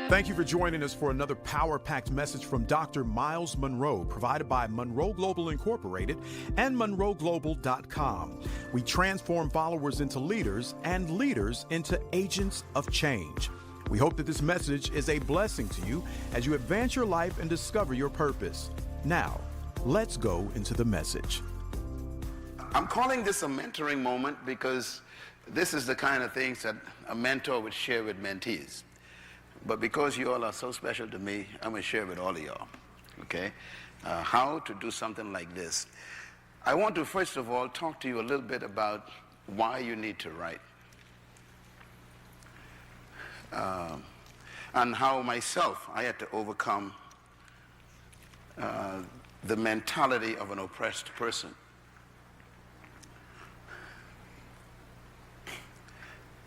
Thank you for joining us for another power-packed message from Dr. Myles Munroe, provided by Munroe Global Incorporated and MunroeGlobal.com. We transform followers into leaders and leaders into agents of change. We hope that this message is a blessing to you as you advance your life and discover your purpose. Now, let's go into the message. I'm calling this a mentoring moment because this is the kind of things that a mentor would share with mentees. But because you all are so special to me, I'm going to share with all of y'all, okay, how to do something like this. I want to, first of all, talk to you a little bit about why you need to write. And how myself, I had to overcome the mentality of an oppressed person.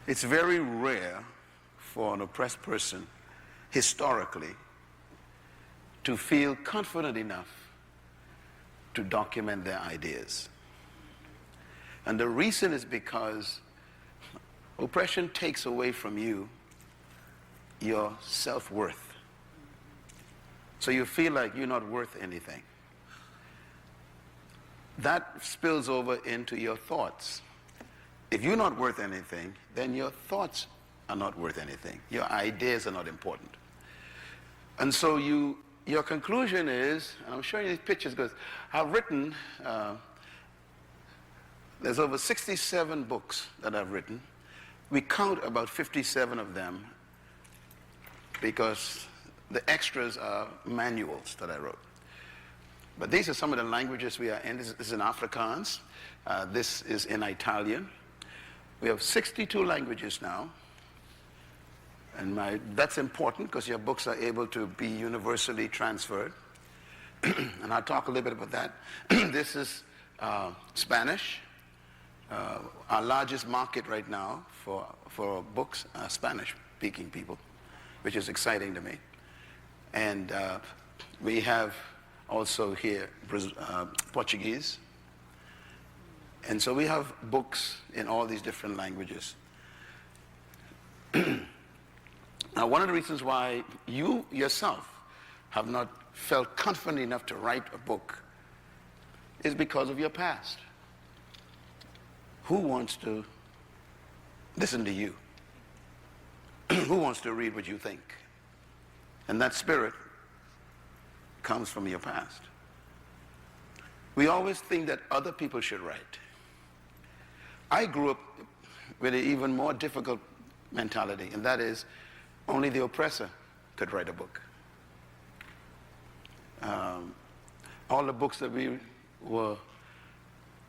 It's very rare for an oppressed person, historically, to feel confident enough to document their ideas. And the reason is because oppression takes away from you your self-worth. So you feel like you're not worth anything. That spills over into your thoughts. If you're not worth anything, then your thoughts are not worth anything. Your ideas are not important. And so your conclusion is, and I'm showing you these pictures because I've written, there's over 67 books that I've written. We count about 57 of them because the extras are manuals that I wrote. But these are some of the languages we are in. This is in Afrikaans. This is in Italian. We have 62 languages now. And that's important because your books are able to be universally transferred. And I'll talk a little bit about that. This is Spanish. Our largest market right now for books are Spanish-speaking people, which is exciting to me. And we have also here Portuguese. And so we have books in all these different languages. Now, one of the reasons why you yourself have not felt confident enough to write a book is because of your past. Who wants to listen to you? Who wants to read what you think? And that spirit comes from your past. We always think that other people should write. I grew up with an even more difficult mentality, and that is only the oppressor could write a book. All the books that we were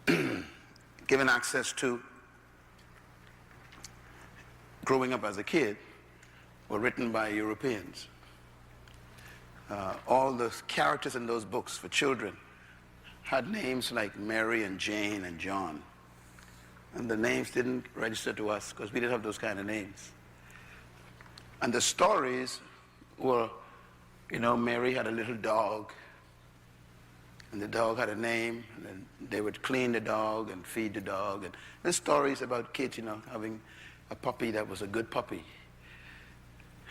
given access to growing up as a kid were written by Europeans. All the characters in those books for children had names like Mary and Jane and John. And the names didn't register to us because we didn't have those kind of names. And the stories were, you know, Mary had a little dog, and the dog had a name, and then they would clean the dog and feed the dog. And there's stories about kids, you know, having a puppy that was a good puppy.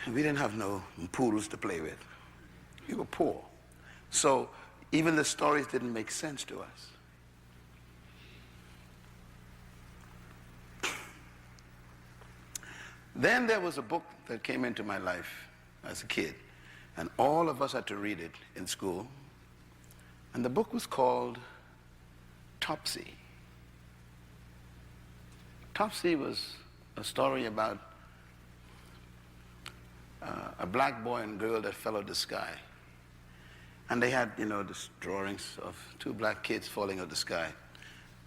And we didn't have no poodles to play with. We were poor. So even the stories didn't make sense to us. Then there was a book that came into my life as a kid, and all of us had to read it in school. And the book was called Topsy. Topsy was a story about a black boy and girl that fell out of the sky. And they had, you know, these drawings of two black kids falling out of the sky.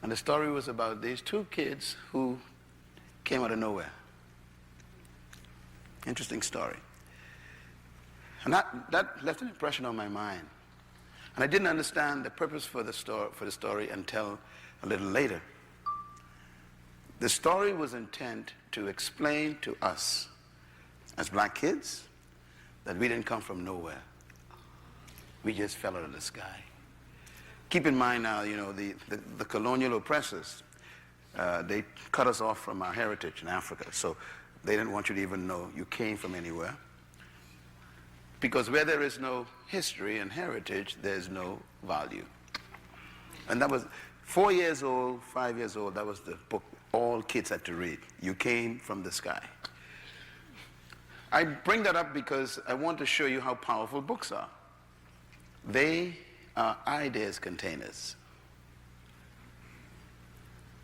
And the story was about these two kids who came out of nowhere. Interesting story. And that left an impression on my mind. And I didn't understand the purpose for the story until a little later. The story was intent to explain to us, as black kids, that we didn't come from nowhere. We just fell out of the sky. Keep in mind now, you know, the colonial oppressors, they cut us off from our heritage in Africa. So they didn't want you to even know you came from anywhere. Because where there is no history and heritage, there's no value. And that was 4 years old, 5 years old, that was the book all kids had to read. You Came from the Sky. I bring that up because I want to show you how powerful books are. They are ideas containers.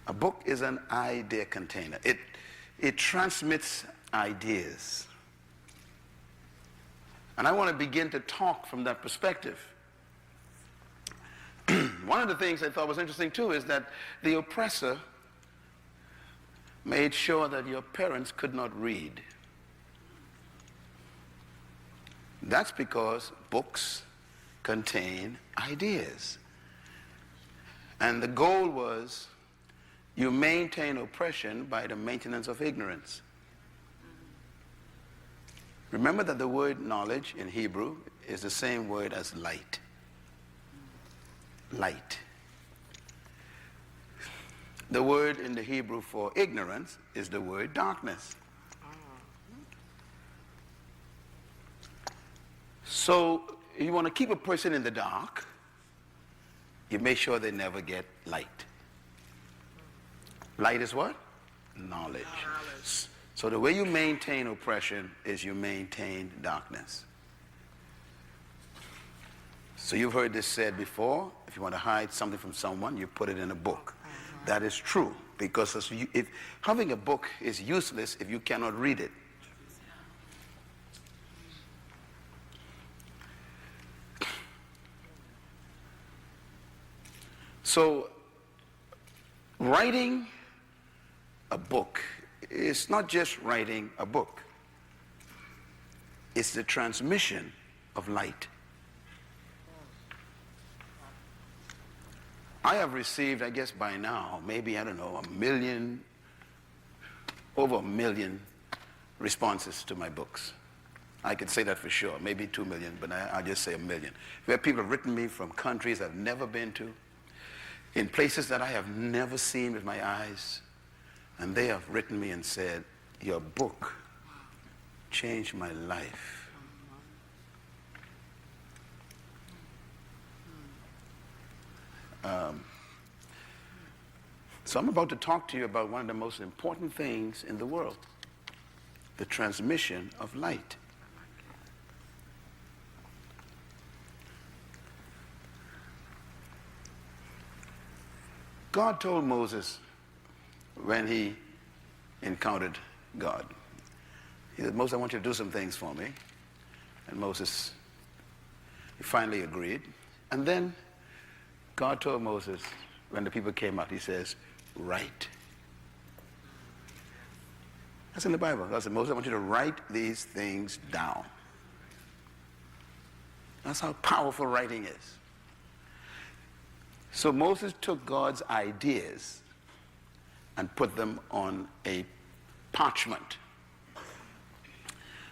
A book is an idea container. It transmits ideas. And I want to begin to talk from that perspective. One of the things I thought was interesting too is that the oppressor made sure that your parents could not read. That's because books contain ideas. And the goal was you maintain oppression by the maintenance of ignorance. Remember that the word knowledge in Hebrew is the same word as light. Light. The word in the Hebrew for ignorance is the word darkness. So you want to keep a person in the dark, you make sure they never get light. Light is what? Knowledge. So the way you maintain oppression is you maintain darkness. So you've heard this said before, if you want to hide something from someone, you put it in a book. That is true, because if having a book is useless if you cannot read it. So writing a book is not just writing a book. It's the transmission of light. I have received, I guess by now, maybe, I don't know, over a million responses to my books. I could say that for sure, maybe 2 million, but I'll just say 1 million. Where people have written me from countries I've never been to, in places that I have never seen with my eyes, and they have written me and said, your book changed my life. So I'm about to talk to you about one of the most important things in the world, the transmission of light. God told Moses when he encountered God, he said, Moses, I want you to do some things for me. And Moses, he finally agreed. And then God told Moses, when the people came out, he says, write. That's in the Bible. God said, Moses, I want you to write these things down. That's how powerful writing is. So Moses took God's ideas and put them on a parchment.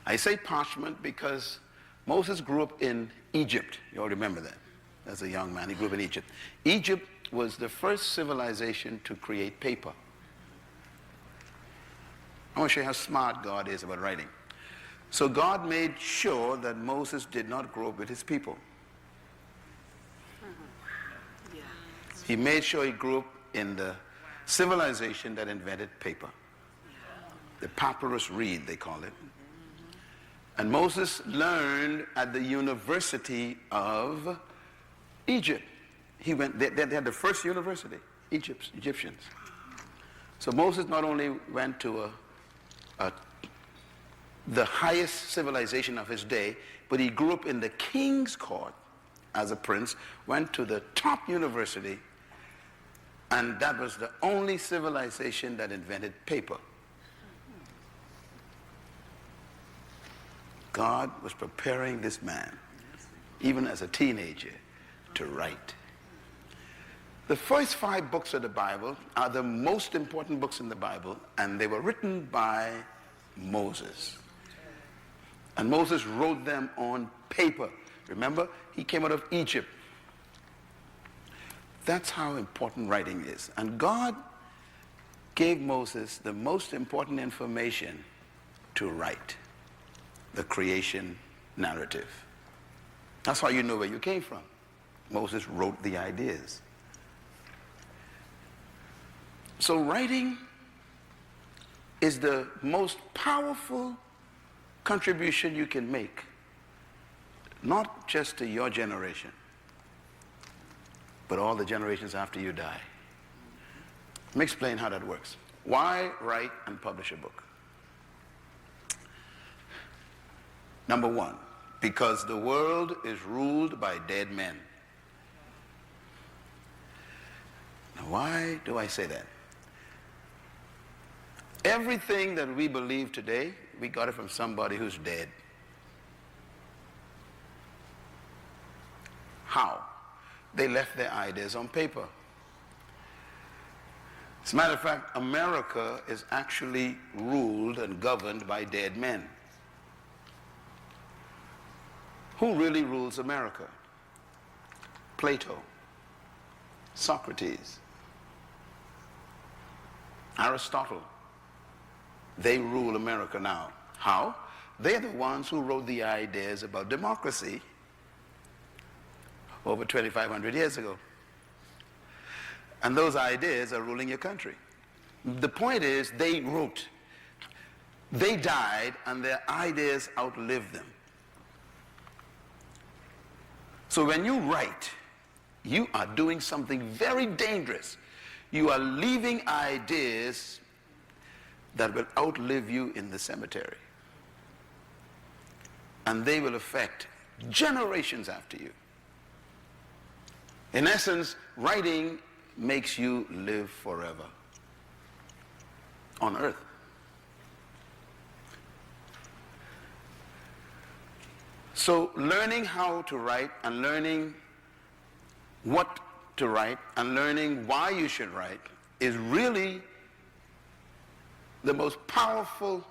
I say parchment because Moses grew up in Egypt. You all remember that. As a young man, he grew up in Egypt. Egypt was the first civilization to create paper. I want to show you how smart God is about writing. So God made sure that Moses did not grow up with his people. He made sure he grew up in the civilization that invented paper. The papyrus reed, they call it. And Moses learned at the University of Egypt. They had the first university, Egyptians. So Moses not only went to the highest civilization of his day, but he grew up in the king's court as a prince, went to the top university, and that was the only civilization that invented paper. God was preparing this man, even as a teenager, to write. The first 5 books of the Bible are the most important books in the Bible, and they were written by Moses. And Moses wrote them on paper. Remember, he came out of Egypt. That's how important writing is. And God gave Moses the most important information to write, the creation narrative. That's how you know where you came from. Moses wrote the ideas. So writing is the most powerful contribution you can make, not just to your generation, but all the generations after you die. Let me explain how that works. Why write and publish a book? Number one, because the world is ruled by dead men. Now, why do I say that? Everything that we believe today, we got it from somebody who's dead. How? They left their ideas on paper. As a matter of fact, America is actually ruled and governed by dead men. Who really rules America? Plato, Socrates, Aristotle. They rule America now. How? They're the ones who wrote the ideas about democracy over 2,500 years ago. And those ideas are ruling your country. The point is, they wrote. They died, and their ideas outlived them. So when you write, you are doing something very dangerous. You are leaving ideas that will outlive you in the cemetery. And they will affect generations after you. In essence, writing makes you live forever on earth. So learning how to write and learning what to write and learning why you should write is really the most powerful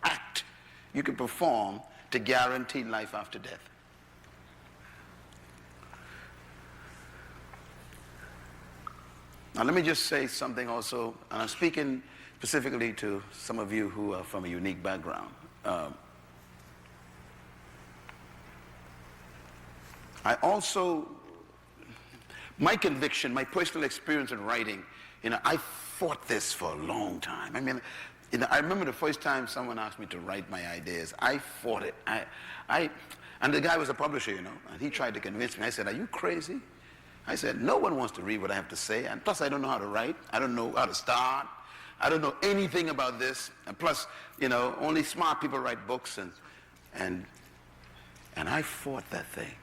act you can perform to guarantee life after death. Now let me just say something also, and I'm speaking specifically to some of you who are from a unique background. I also, my conviction, my personal experience in writing, I fought this for a long time. I mean, I remember the first time someone asked me to write my ideas. I fought it. And the guy was a publisher, and he tried to convince me. I said, "Are you crazy?" I said, "No one wants to read what I have to say, and plus I don't know how to write. I don't know how to start. I don't know anything about this. And plus, only smart people write books." And I fought that thing.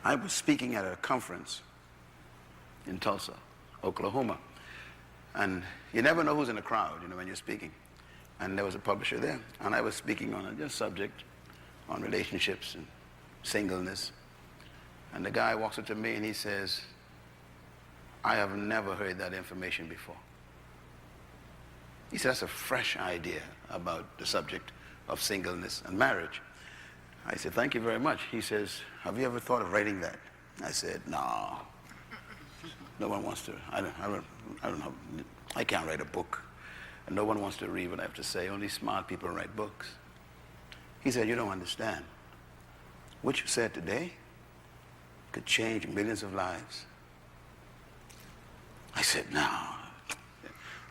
I was speaking at a conference in Tulsa, Oklahoma. And you never know who's in the crowd, when you're speaking. And there was a publisher there. And I was speaking on a subject on relationships and singleness. And the guy walks up to me and he says, "I have never heard that information before." He said, "That's a fresh idea about the subject of singleness and marriage." I said, "Thank you very much." He says, "Have you ever thought of writing that?" I said, "No. No one wants to. I don't know. I can't write a book. And no one wants to read what I have to say. Only smart people write books." He said, "You don't understand. What you said today could change millions of lives." I said, "No.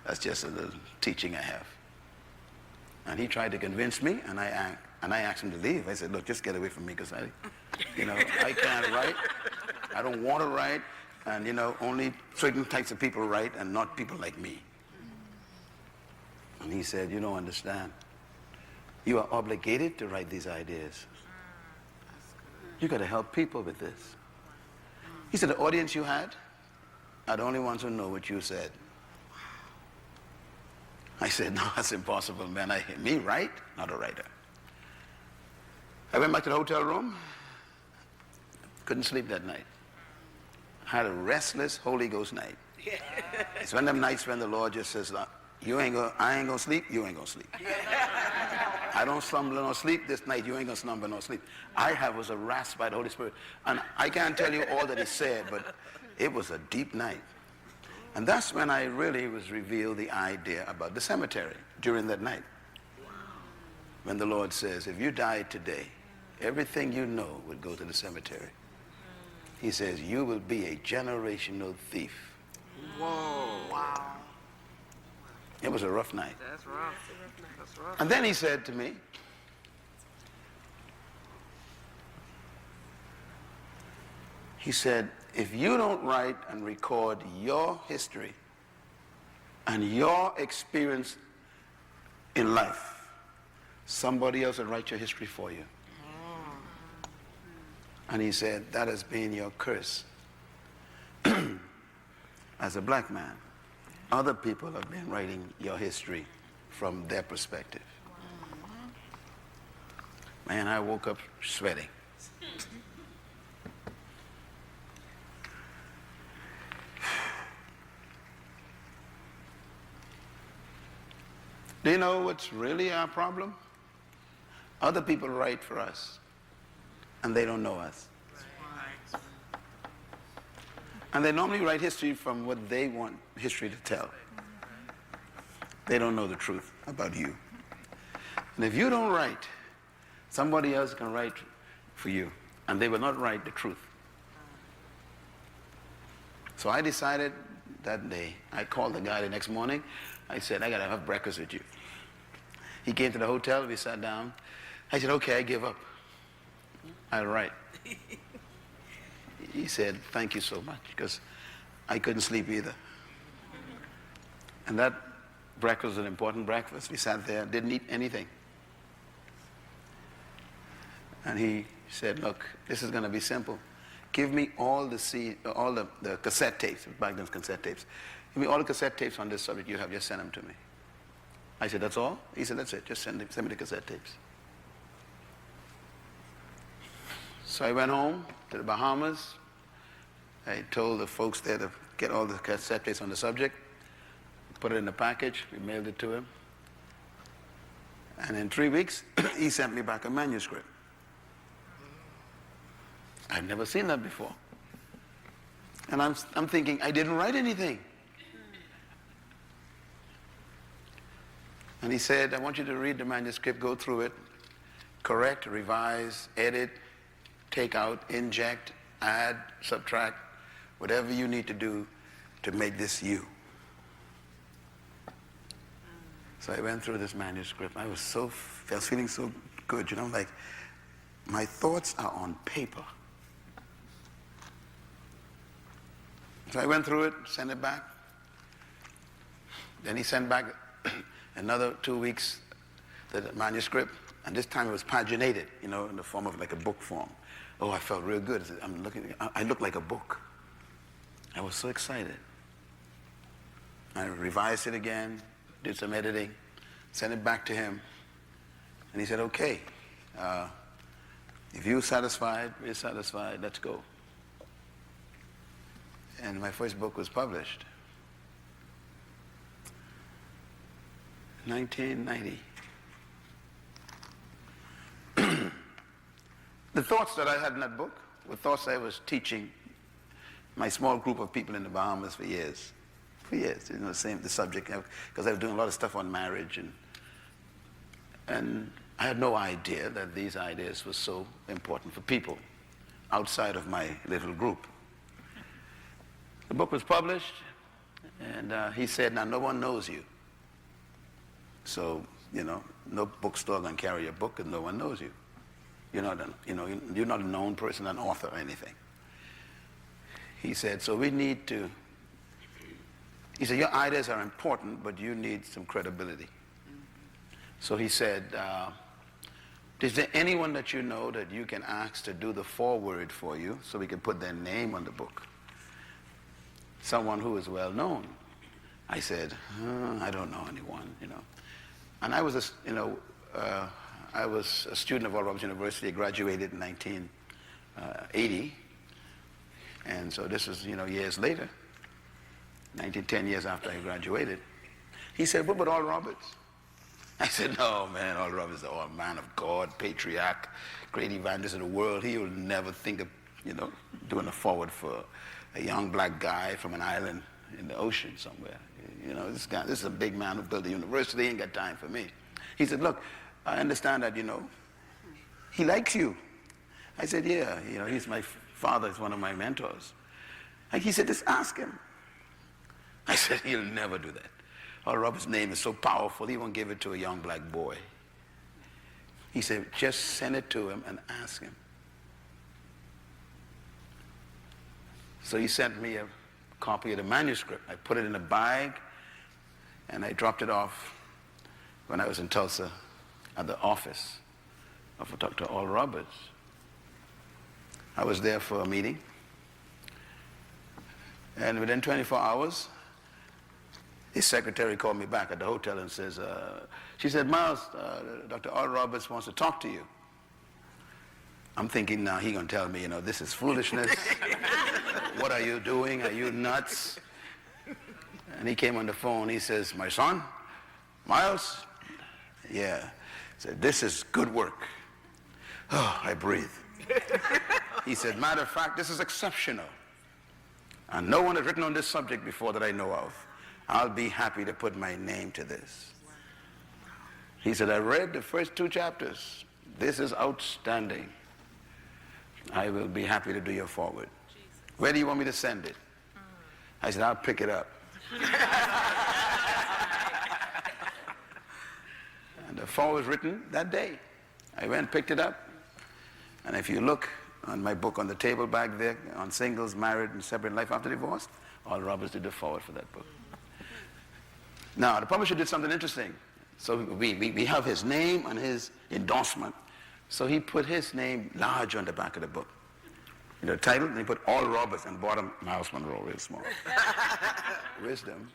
That's just a little teaching I have." And he tried to convince me, and I asked him to leave. I said, "Look, just get away from me, because I can't write. I don't want to write. And, only certain types of people write, and not people like me." And he said, "You don't understand. You are obligated to write these ideas. You got to help people with this." He said, "The audience you had are the only ones who know what you said." I said, "No, that's impossible, man. Me write? Not a writer." I went back to the hotel room. Couldn't sleep that night. I had a restless Holy Ghost night. It's one of them nights when the Lord just says, I ain't gonna sleep, you ain't gonna sleep. I don't slumber nor sleep this night, you ain't gonna slumber nor sleep. I was harassed by the Holy Spirit. And I can't tell you all that he said, but it was a deep night. And that's when I really was revealed the idea about the cemetery during that night. when the Lord says, if you died today, everything you know would go to the cemetery. He says, you will be a generational thief. Whoa. Wow. It was a rough night. That's rough. That's rough. And then he said to me, he said, if you don't write and record your history and your experience in life, somebody else will write your history for you. And he said, that has been your curse. As a black man, other people have been writing your history from their perspective. Man, I woke up sweating. Do you know what's really our problem? Other people write for us, and they don't know us. Right. And they normally write history from what they want history to tell. They don't know the truth about you. And if you don't write, somebody else can write for you, and they will not write the truth. So I decided that day, I called the guy the next morning. I said, I got to have breakfast with you. He came to the hotel, we sat down. I said, okay, I give up. I'll write. He said, thank you so much, because I couldn't sleep either. And that breakfast was an important breakfast. We sat there, didn't eat anything. And he said, look, this is going to be simple. Give me all the cassette tapes, back then cassette tapes. Give me all the cassette tapes on this subject you have, just send them to me. I said, that's all? He said, that's it, just send me the cassette tapes. So I went home to the Bahamas. I told the folks there to get all the cassette tapes on the subject, put it in a package, we mailed it to him. And in 3 weeks, he sent me back a manuscript. I've never seen that before. And I'm thinking, I didn't write anything. And he said, I want you to read the manuscript, go through it, correct, revise, edit, take out, inject, add, subtract, whatever you need to do to make this you. So I went through this manuscript. I was feeling so good, you know, like my thoughts are on paper. So I went through it, sent it back. Then he sent back another 2 weeks the manuscript, and this time it was paginated, you know, in the form of like a book form. Oh, I felt real good. I looked like a book. I was so excited. I revised it again, did some editing, sent it back to him, and he said, okay, if you're satisfied, we're satisfied, let's go. And my first book was published. 1990. The thoughts that I had in that book were thoughts I was teaching my small group of people in the Bahamas for years. For years, you know, the subject, because I was doing a lot of stuff on marriage, and I had no idea that these ideas were so important for people outside of my little group. The book was published, and he said, now no one knows you. So, you know, no bookstore can carry your book and no one knows you. You're not a known person, an author or anything. He said, so we need to, he said, your ideas are important, but you need some credibility. So he said, is there anyone that you know that you can ask to do the foreword for you so we can put their name on the book? Someone who is well known. I said, I don't know anyone, you know. And I was, I was a student of Oral Roberts University. I graduated in 1980. And so this was, years later, 10 years after I graduated. He said, what about Oral Roberts? I said, no, man, Oral Roberts is a man of God, patriarch, great evangelist in the world. He will never think of, doing a forward for a young black guy from an island in the ocean somewhere. This is a big man who built a university. He ain't got time for me. He said, look, I understand that, he likes you. I said, yeah, he's my father, he's one of my mentors. And he said, just ask him. I said, he'll never do that. Oral Roberts' name is so powerful, he won't give it to a young black boy. He said, just send it to him and ask him. So he sent me a copy of the manuscript. I put it in a bag, and I dropped it off when I was in Tulsa at the office of Dr. Oral Roberts. I was there for a meeting, and within 24 hours, his secretary called me back at the hotel and says, she said, Myles, Dr. Oral Roberts wants to talk to you. I'm thinking now he's going to tell me, this is foolishness. What are you doing? Are you nuts? And he came on the phone. He says, my son, Myles? Yeah. He said, this is good work. Oh, I breathe. He said, matter of fact, this is exceptional. And no one has written on this subject before that I know of. I'll be happy to put my name to this. He said, I read the first 2 chapters. This is outstanding. I will be happy to do your forward. Where do you want me to send it? I said, I'll pick it up. And the forward was written that day. I went and picked it up. And if you look on my book on the table back there, on singles, married, and separate life after divorce, Oral Roberts did the forward for that book. Now, the publisher did something interesting. So we have his name and his endorsement. So he put his name large on the back of the book. The title, and he put Oral Roberts, and bottom Myles Munroe real small. Wisdom.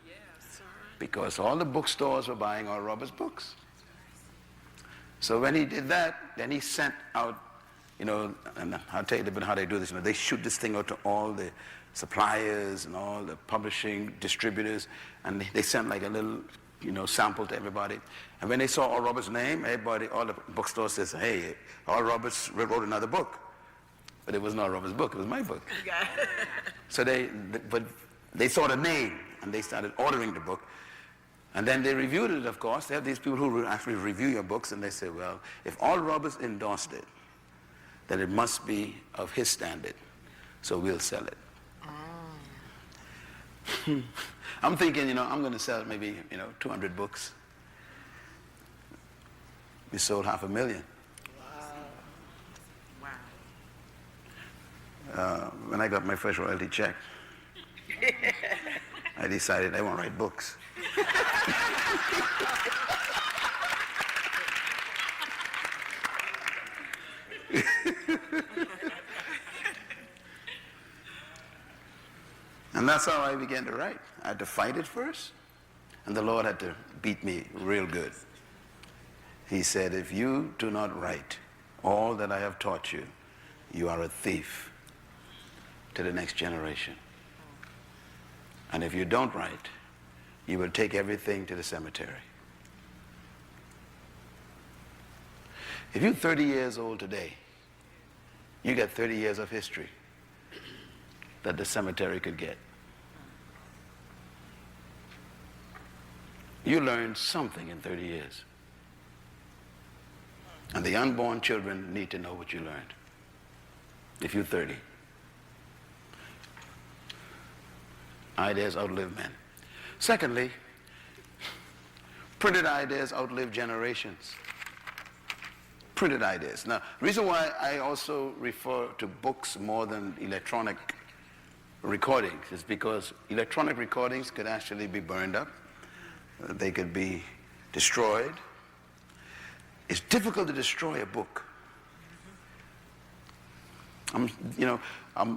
Because all the bookstores were buying Oral Roberts books. So when he did that, then he sent out, and I'll tell you a little bit how they do this. They shoot this thing out to all the suppliers and all the publishing distributors, and they sent like a little, sample to everybody. And when they saw Oral Roberts' name, everybody, all the bookstores says, hey, Oral Roberts wrote another book. But it wasn't Oral Roberts' book, it was my book. So they saw the name, and they started ordering the book. And then they reviewed it, of course. They have these people who actually review your books, and they say, well, if Oral Roberts endorsed it, then it must be of his standard, so we'll sell it. I'm thinking, I'm going to sell maybe, 200 books. We sold 500,000. Wow. When I got my first royalty check, I decided I won't write books. And that's how I began to write. I had to fight it first, and the Lord had to beat me real good. He said, if you do not write all that I have taught you, you are a thief to the next generation. And if you don't write, you will take everything to the cemetery. If you're 30 years old today, you got 30 years of history that the cemetery could get. You learned something in 30 years. And the unborn children need to know what you learned. If you're 30. Ideas outlive men. Secondly, printed ideas outlive generations. Printed ideas. Now, the reason why I also refer to books more than electronic recordings is because electronic recordings could actually be burned up. They could be destroyed. It's difficult to destroy a book.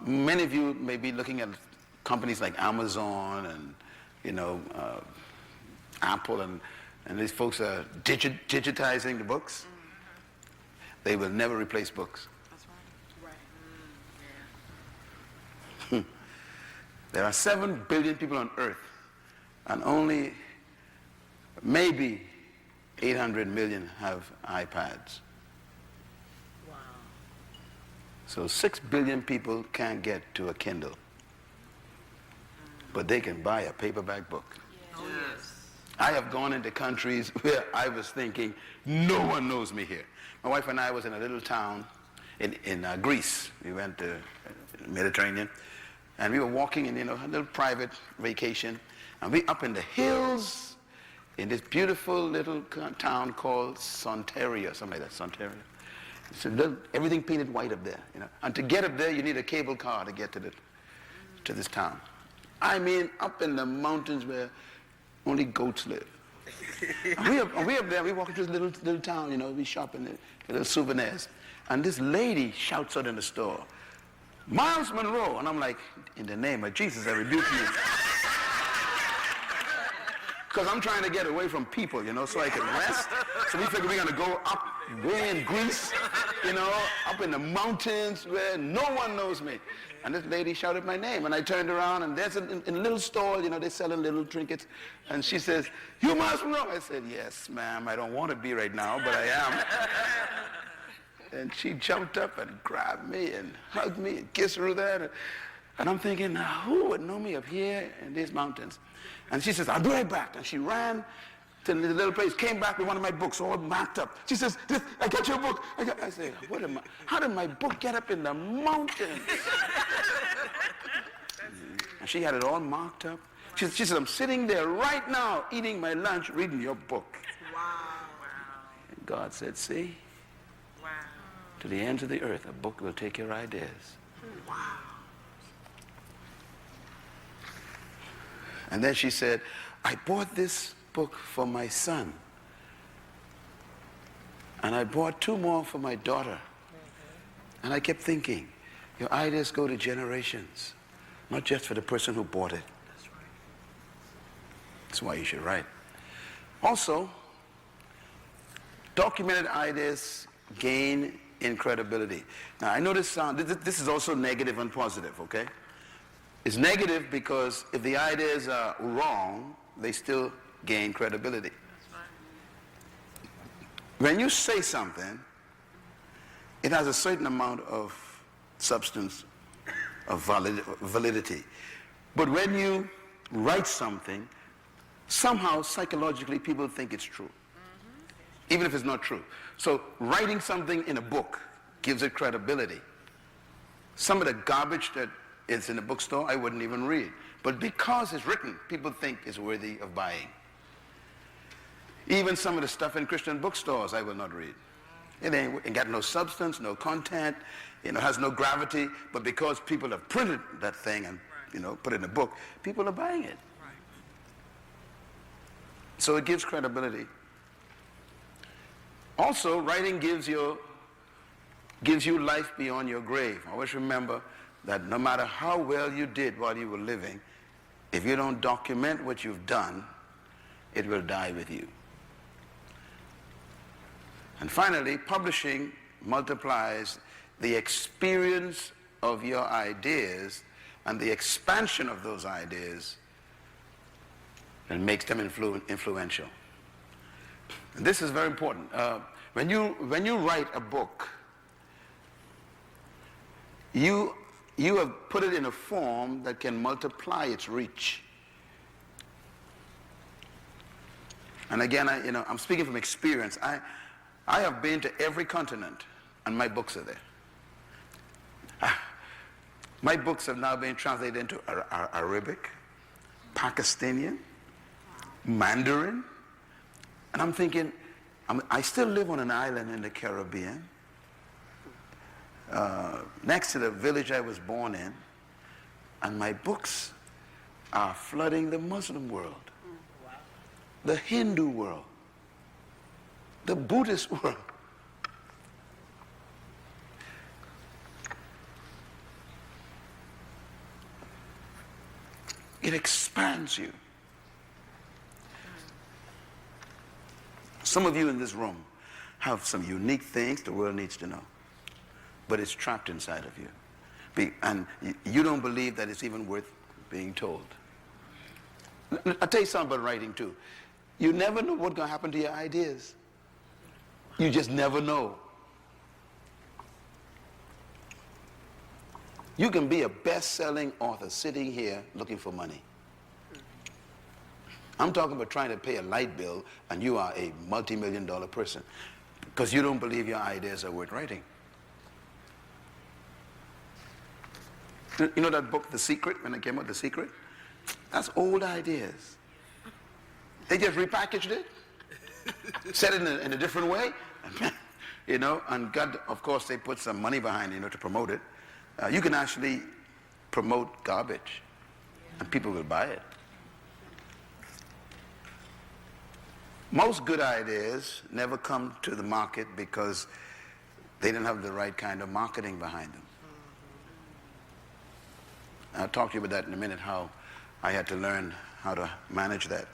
Many of you may be looking at companies like Amazon and, Apple, and these folks are digitizing the books. They will never replace books. That's right. There are 7 billion people on earth, and only maybe 800 million have iPads. Wow. So 6 billion people can't get to a Kindle, but they can buy a paperback book. Oh, yes. I have gone into countries where I was thinking, no one knows me here. My wife and I was in a little town in Greece. We went to the Mediterranean, and we were walking in, a little private vacation, and we up in the hills in this beautiful little town called Sontaria, something like that, Sontaria. It's everything painted white up there, And to get up there, you need a cable car to get to this town. I mean, up in the mountains where only goats live. And we up there, we walking through this little town, we shopping at little souvenirs. And this lady shouts out in the store, "Myles Munroe." And I'm like, in the name of Jesus, I rebuke you. Because I'm trying to get away from people, so I can rest. So we figure we're going to go up way in Greece, up in the mountains where no one knows me. And this lady shouted my name, and I turned around, and there's in a little stall, they sell little trinkets. And she says, "You Myles Munroe?" I said, "Yes, ma'am, I don't want to be right now, but I am." And she jumped up and grabbed me and hugged me and kissed Ruth. And I'm thinking, now, who would know me up here in these mountains? And she says, "I'll be right back." And she ran to the little place, came back with one of my books all marked up. She says, "I got your book." I said, how did my book get up in the mountains? And she had it all marked up. She says, "I'm sitting there right now eating my lunch, reading your book." Wow. And God said, "See? Wow. To the ends of the earth, a book will take your ideas." Wow. And then she said, "I bought this book for my son. And I bought 2 more for my daughter." And I kept thinking, your ideas go to generations, not just for the person who bought it. That's right. That's why you should write. Also, documented ideas gain in credibility. Now, I know this is also negative and positive, okay? It's negative because if the ideas are wrong, they still gain credibility. That's right. When you say something, it has a certain amount of substance, of validity. But when you write something, somehow psychologically people think it's true, even if it's not true. So writing something in a book gives it credibility. Some of the garbage that is in the bookstore I wouldn't even read. But because it's written, people think it's worthy of buying. Even some of the stuff in Christian bookstores I will not read. It ain't got no substance, no content, has no gravity, but because people have printed that thing and, put it in a book, people are buying it. Right. So it gives credibility. Also, writing gives you life beyond your grave. Always remember that no matter how well you did while you were living, if you don't document what you've done, it will die with you. And finally, publishing multiplies the experience of your ideas and the expansion of those ideas and makes them influential. And this is very important. When you write a book, you have put it in a form that can multiply its reach. And again, I'm speaking from experience. I have been to every continent, and my books are there. My books have now been translated into Arabic, Pakistani, Mandarin, and I'm thinking, I still live on an island in the Caribbean, next to the village I was born in, and my books are flooding the Muslim world, the Hindu world, the Buddhist world. It expands you. Some of you in this room have some unique things the world needs to know, but it's trapped inside of you. And you don't believe that it's even worth being told. I'll tell you something about writing too. You never know what's going to happen to your ideas. You just never know. You can be a best-selling author sitting here looking for money. I'm talking about trying to pay a light bill and you are a multi-million-dollar person because you don't believe your ideas are worth writing. You know that book, The Secret, when it came out, The Secret? That's old ideas. They just repackaged it, said it in a different way, you know, and God, of course, they put some money behind it, you know, to promote it. You can actually promote garbage, and people will buy it. Most good ideas never come to the market because they didn't have the right kind of marketing behind them. I'll talk to you about that in a minute, how I had to learn how to manage that.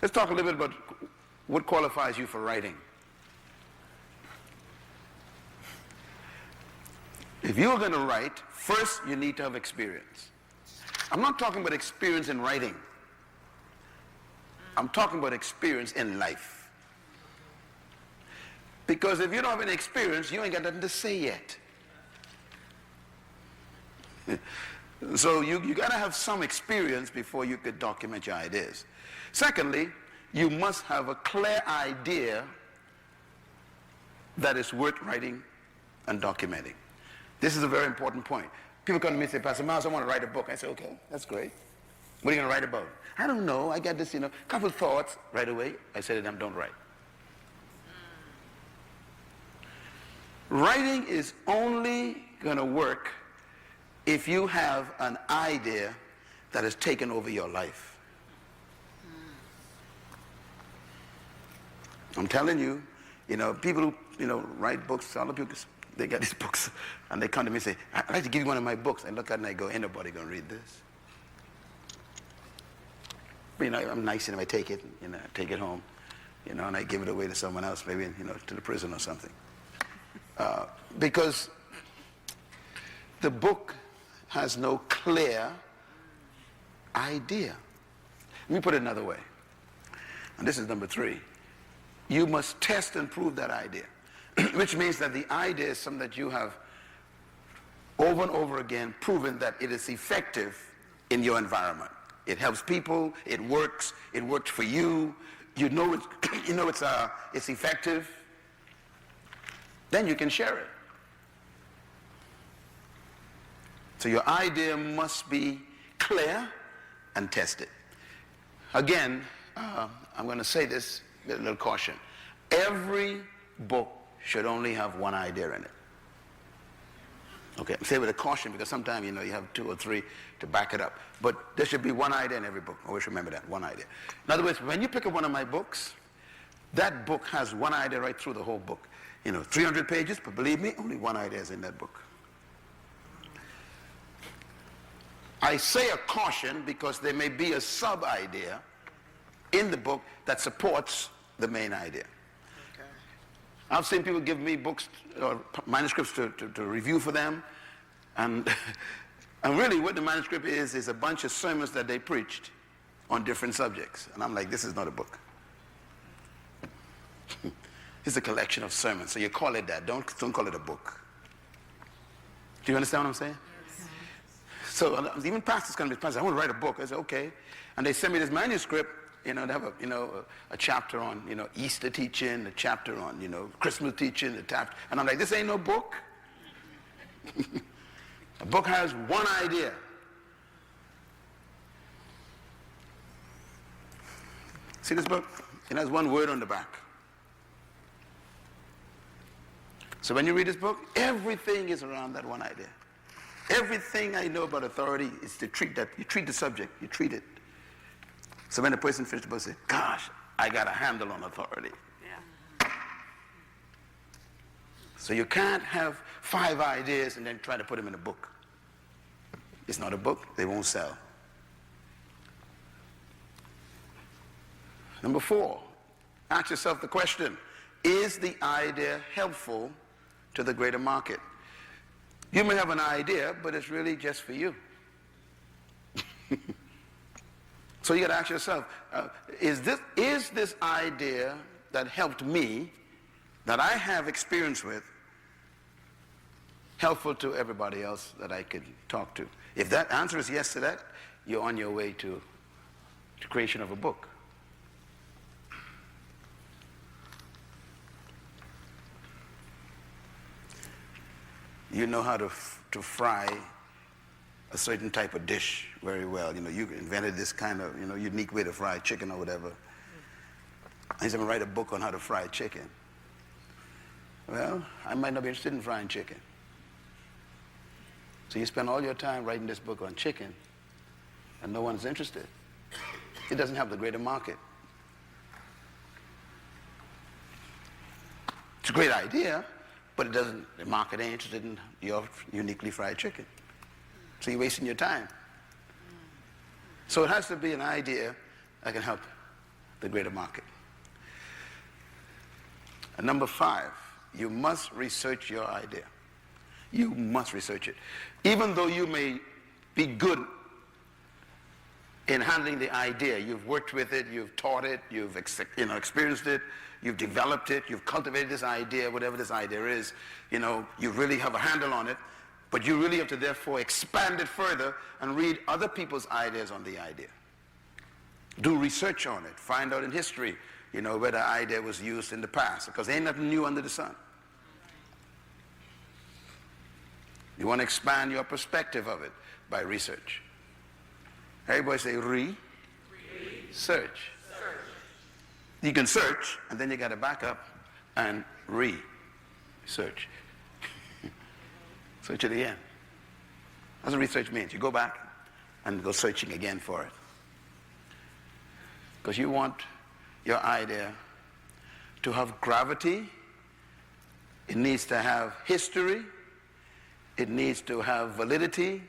Let's talk a little bit about what qualifies you for writing. If you're going to write, first you need to have experience. I'm not talking about experience in writing. I'm talking about experience in life. Because if you don't have any experience, you ain't got nothing to say yet. So you got to have some experience before you could document your ideas. Secondly, you must have a clear idea that is worth writing and documenting. This is a very important point. People come to me and say, Pastor Myles, I want to write a book. I say, okay, that's great. What are you going to write about? I don't know. I got this, you know, couple of thoughts right away. I said to them, don't write. Writing is only going to work if you have an idea that has taken over your life. I'm telling you, you know, people who, you know, write books, all the people, they get these books, and they come to me and say, I'd like to give you one of my books. I look at it and I go, ain't nobody going to read this. But, you know, I'm nice and I take it, you know, take it home, you know, and I give it away to someone else, maybe, you know, to the prison or something. Because the book has no clear idea. Let me put it another way. And this is number 3. You must test and prove that idea, which means that the idea is something that you have over and over again proven that it is effective in your environment. It helps people, it works for you, you know it's effective, then you can share it. So your idea must be clear and tested. Again, I'm going to say this with a little caution. Every book should only have one idea in it. Okay, I say with a caution because sometimes, you know, you have 2 or 3 to back it up. But there should be one idea in every book. Always remember that, one idea. In other words, when you pick up one of my books, that book has one idea right through the whole book. You know, 300 pages, but believe me, only one idea is in that book. I say a caution because there may be a sub-idea in the book that supports the main idea. Okay. I've seen people give me books or manuscripts to review for them, and really what the manuscript is a bunch of sermons that they preached on different subjects. And I'm like, this is not a book. It's a collection of sermons. So you call it that. Don't call it a book. Do you understand what I'm saying? Yes. So even pastors come to me, Pastor, I want to write a book. I say, okay. And they send me this manuscript. You know, they have a chapter on, you know, Easter teaching, a chapter on, you know, Christmas teaching, and I'm like, this ain't no book. A book has one idea. See this book? It has one word on the back. So when you read this book, everything is around that one idea. Everything I know about authority is to treat that. You treat the subject, you treat it. So when the person finishes the book, say, gosh, I got a handle on authority. Yeah. So you can't have 5 ideas and then try to put them in a book. It's not a book, they won't sell. Number 4, ask yourself the question, is the idea helpful to the greater market? You may have an idea, but it's really just for you. So you got to ask yourself, is this idea that helped me, that I have experience with, helpful to everybody else that I could talk to? If that answer is yes to that, you're on your way to the creation of a book. You know how to fry a certain type of dish very well. You know, you invented this kind of, unique way to fry chicken or whatever. He's going to write a book on how to fry chicken. Well, I might not be interested in frying chicken. So you spend all your time writing this book on chicken, and no one's interested. It doesn't have the greater market. It's a great idea, but the market ain't interested in your uniquely fried chicken. So you're wasting your time. So it has to be an idea that can help the greater market. And number 5, you must research your idea. You must research it. Even though you may be good in handling the idea, you've worked with it, you've taught it, you've experienced it, you've developed it, you've cultivated this idea, whatever this idea is, you really have a handle on it, but you really have to therefore expand it further and read other people's ideas on the idea. Do research on it. Find out in history, where the idea was used in the past, because there ain't nothing new under the sun. You want to expand your perspective of it by research. Everybody say search. You can search, and then you got to back up and research. Search it again. That's what research means. You go back and go searching again for it. Because you want your idea to have gravity. It needs to have history. It needs to have validity.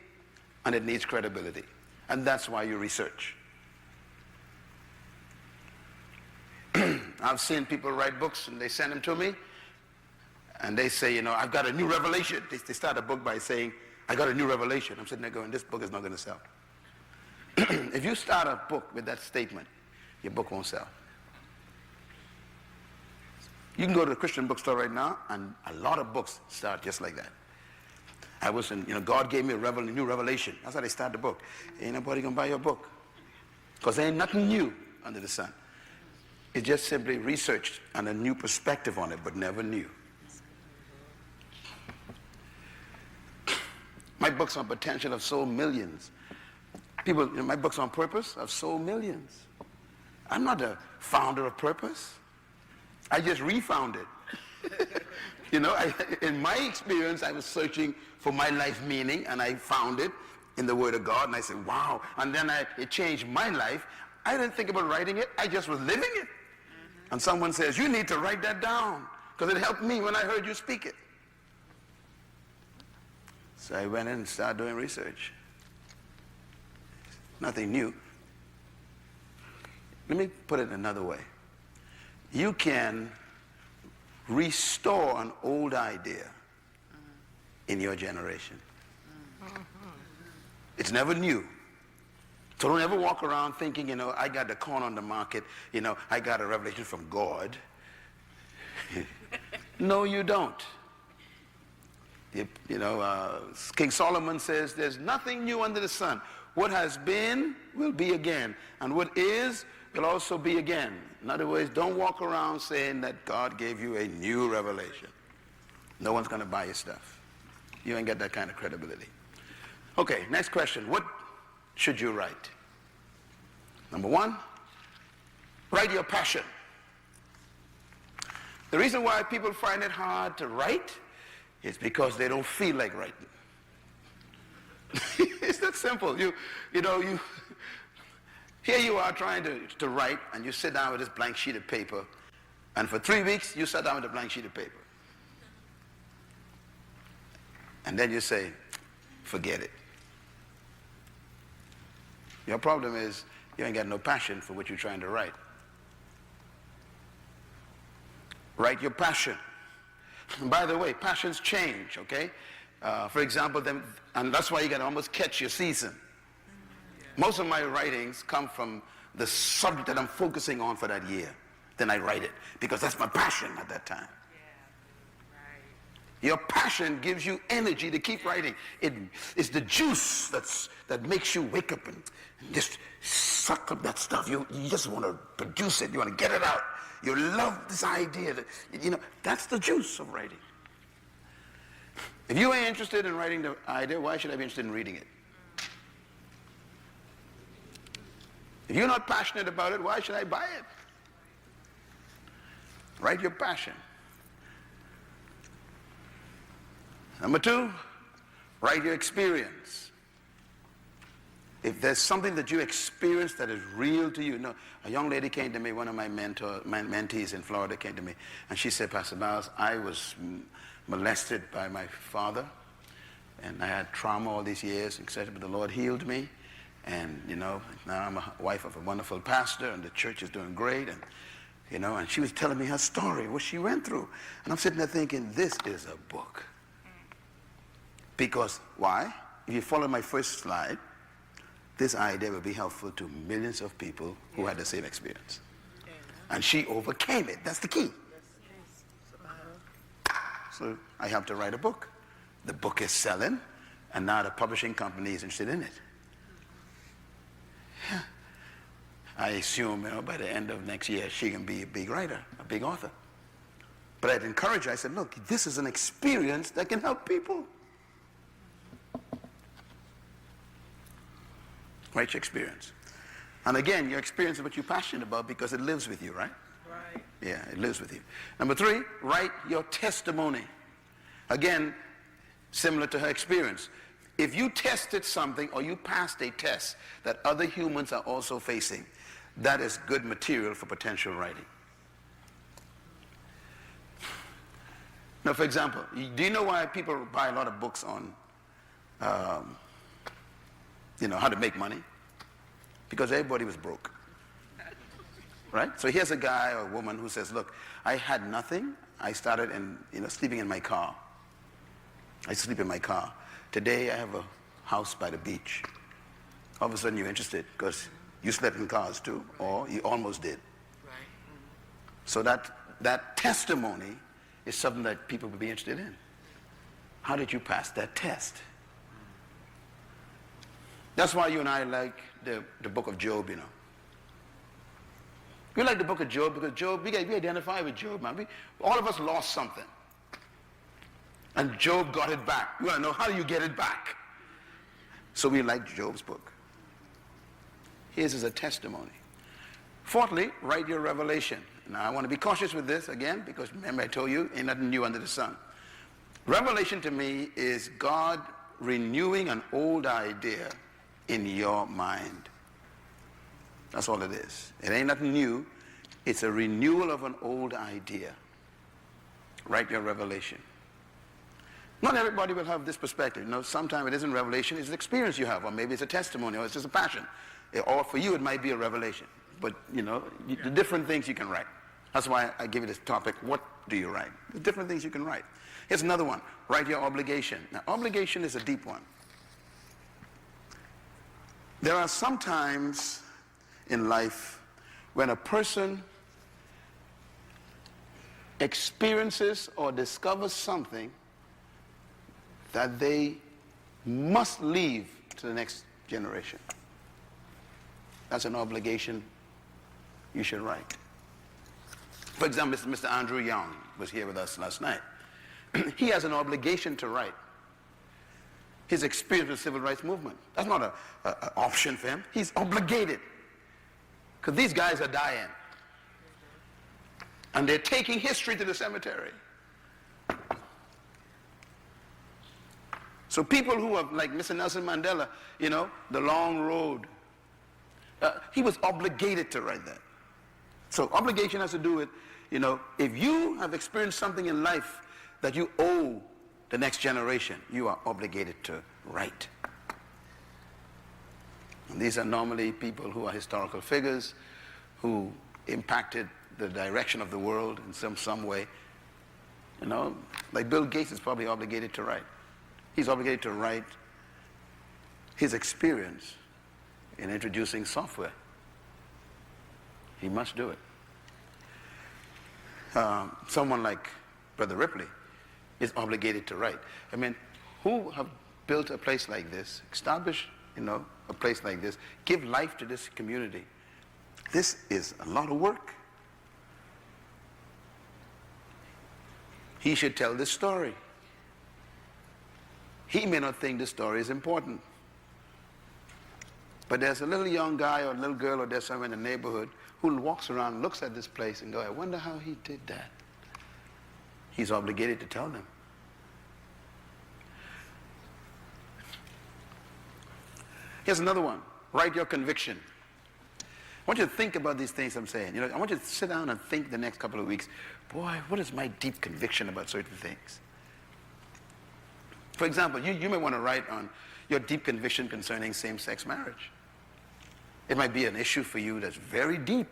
And it needs credibility. And that's why you research. I've seen people write books and they send them to me. And they say, I've got a new revelation. They start a book by saying, I got a new revelation. I'm sitting there going, this book is not going to sell. If you start a book with that statement, your book won't sell. You can go to the Christian bookstore right now, and a lot of books start just like that. I was in, God gave me a new revelation. That's how they start the book. Ain't nobody going to buy your book. Because there ain't nothing new under the sun. It's just simply researched and a new perspective on it, but never new. My books on potential have sold millions. People, my books on purpose have sold millions. I'm not the founder of purpose. I just refound it. In my experience, I was searching for my life meaning, and I found it in the Word of God, and I said, wow. And then it changed my life. I didn't think about writing it. I just was living it. And someone says, you need to write that down, because it helped me when I heard you speak it. So I went in and started doing research. Nothing new. Let me put it another way. You can restore an old idea in your generation. It's never new. So don't ever walk around thinking, I got the corn on the market, I got a revelation from God. No, you don't. King Solomon says, there's nothing new under the sun. What has been will be again, and what is will also be again. In other words, don't walk around saying that God gave you a new revelation. No one's going to buy your stuff. You ain't got that kind of credibility. Okay, next question. What should you write? Number 1, write your passion. The reason why people find it hard to write is because they don't feel like writing. It's that simple. Here you are trying to write, and you sit down with this blank sheet of paper, and for 3 weeks, you sat down with a blank sheet of paper. And then you say, forget it. Your problem is you ain't got no passion for what you're trying to write. Write your passion. And by the way, passions change, okay? For example, and that's why you got to almost catch your season. Most of my writings come from the subject that I'm focusing on for that year. Then I write it, because that's my passion at that time. Your passion gives you energy to keep writing. It is the juice that makes you wake up and just suck up that stuff. You just want to produce it. You want to get it out. You love this idea. That's the juice of writing. If you ain't interested in writing the idea, why should I be interested in reading it? If you're not passionate about it, why should I buy it? Write your passion. Number 2, write your experience. If there's something that you experience that is real to you. A young lady came to me, one of my mentees in Florida came to me, and she said, Pastor Myles, I was molested by my father, and I had trauma all these years, etc., but the Lord healed me, and, now I'm a wife of a wonderful pastor, and the church is doing great, and she was telling me her story, what she went through. And I'm sitting there thinking, this is a book. Because, why? If you follow my first slide, this idea will be helpful to millions of people who had the same experience. And she overcame it. That's the key. So I helped her write a book. The book is selling, and now the publishing company is interested in it. Yeah. I assume, by the end of next year, she can be a big writer, a big author. But I'd encourage her. I said, look, this is an experience that can help people. Write your experience. And again, your experience is what you're passionate about because it lives with you, right? Right. Yeah, it lives with you. Number 3, write your testimony. Again, similar to her experience. If you tested something or you passed a test that other humans are also facing, that is good material for potential writing. Now, for example, do you know why people buy a lot of books on how to make money? Because everybody was broke. Right? So here's a guy or a woman who says, look, I had nothing. I started sleeping in my car. I sleep in my car. Today I have a house by the beach. All of a sudden you're interested because you slept in cars too, or you almost did. Right. So that testimony is something that people would be interested in. How did you pass that test? That's why you and I like the book of Job, We like the book of Job because Job, we identify with Job, man. All of us lost something. And Job got it back. We want to know, how do you get it back? So we like Job's book. His is a testimony. Fourthly, write your revelation. Now, I want to be cautious with this, again, because remember I told you, ain't nothing new under the sun. Revelation to me is God renewing an old idea in your mind. That's all it is. It ain't nothing new. It's a renewal of an old idea. Write your revelation. Not everybody will have this perspective. Sometimes it isn't revelation, it's an experience you have, or maybe it's a testimony, or it's just a passion. Or for you, it might be a revelation. But, the different things you can write. That's why I give you this topic, what do you write? The different things you can write. Here's another one. Write your obligation. Now, obligation is a deep one. There are some times in life when a person experiences or discovers something that they must leave to the next generation. That's an obligation you should write. For example, Mr. Andrew Young was here with us last night. He has an obligation to write his experience with the civil rights movement. That's not an option for him. He's obligated. Because these guys are dying. And they're taking history to the cemetery. So people who are like Mr. Nelson Mandela, the long road, he was obligated to write that. So obligation has to do with, if you have experienced something in life that you owe the next generation, you are obligated to write. And these are normally people who are historical figures who impacted the direction of the world in some way. Like Bill Gates is probably obligated to write. He's obligated to write his experience in introducing software. He must do it. Someone like Brother Ripley, is obligated to write. I mean, who have built a place like this, established, a place like this, give life to this community? This is a lot of work. He should tell this story. He may not think this story is important. But there's a little young guy or a little girl or there's someone in the neighborhood who walks around, looks at this place and goes, I wonder how he did that. He's obligated to tell them. Here's another one. Write your conviction. I want you to think about these things I'm saying. I want you to sit down and think the next couple of weeks, boy, what is my deep conviction about certain things? For example, you may want to write on your deep conviction concerning same-sex marriage. It might be an issue for you that's very deep,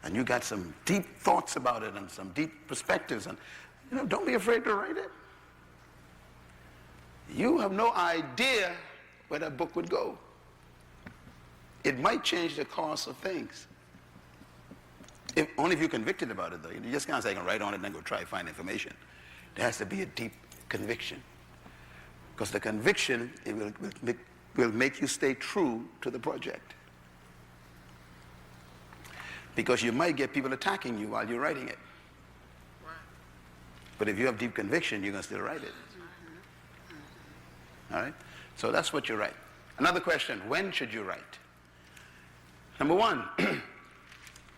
and you got some deep thoughts about it and some deep perspectives, and don't be afraid to write it. You have no idea where that book would go. It might change the course of things. Only if you're convicted about it, though. You just can't say, I can write on it and then go try to find information. There has to be a deep conviction. Because the conviction, it will make you stay true to the project. Because you might get people attacking you while you're writing it. But if you have deep conviction, you're going to still write it. All right? So that's what you write. Another question, when should you write? Number one,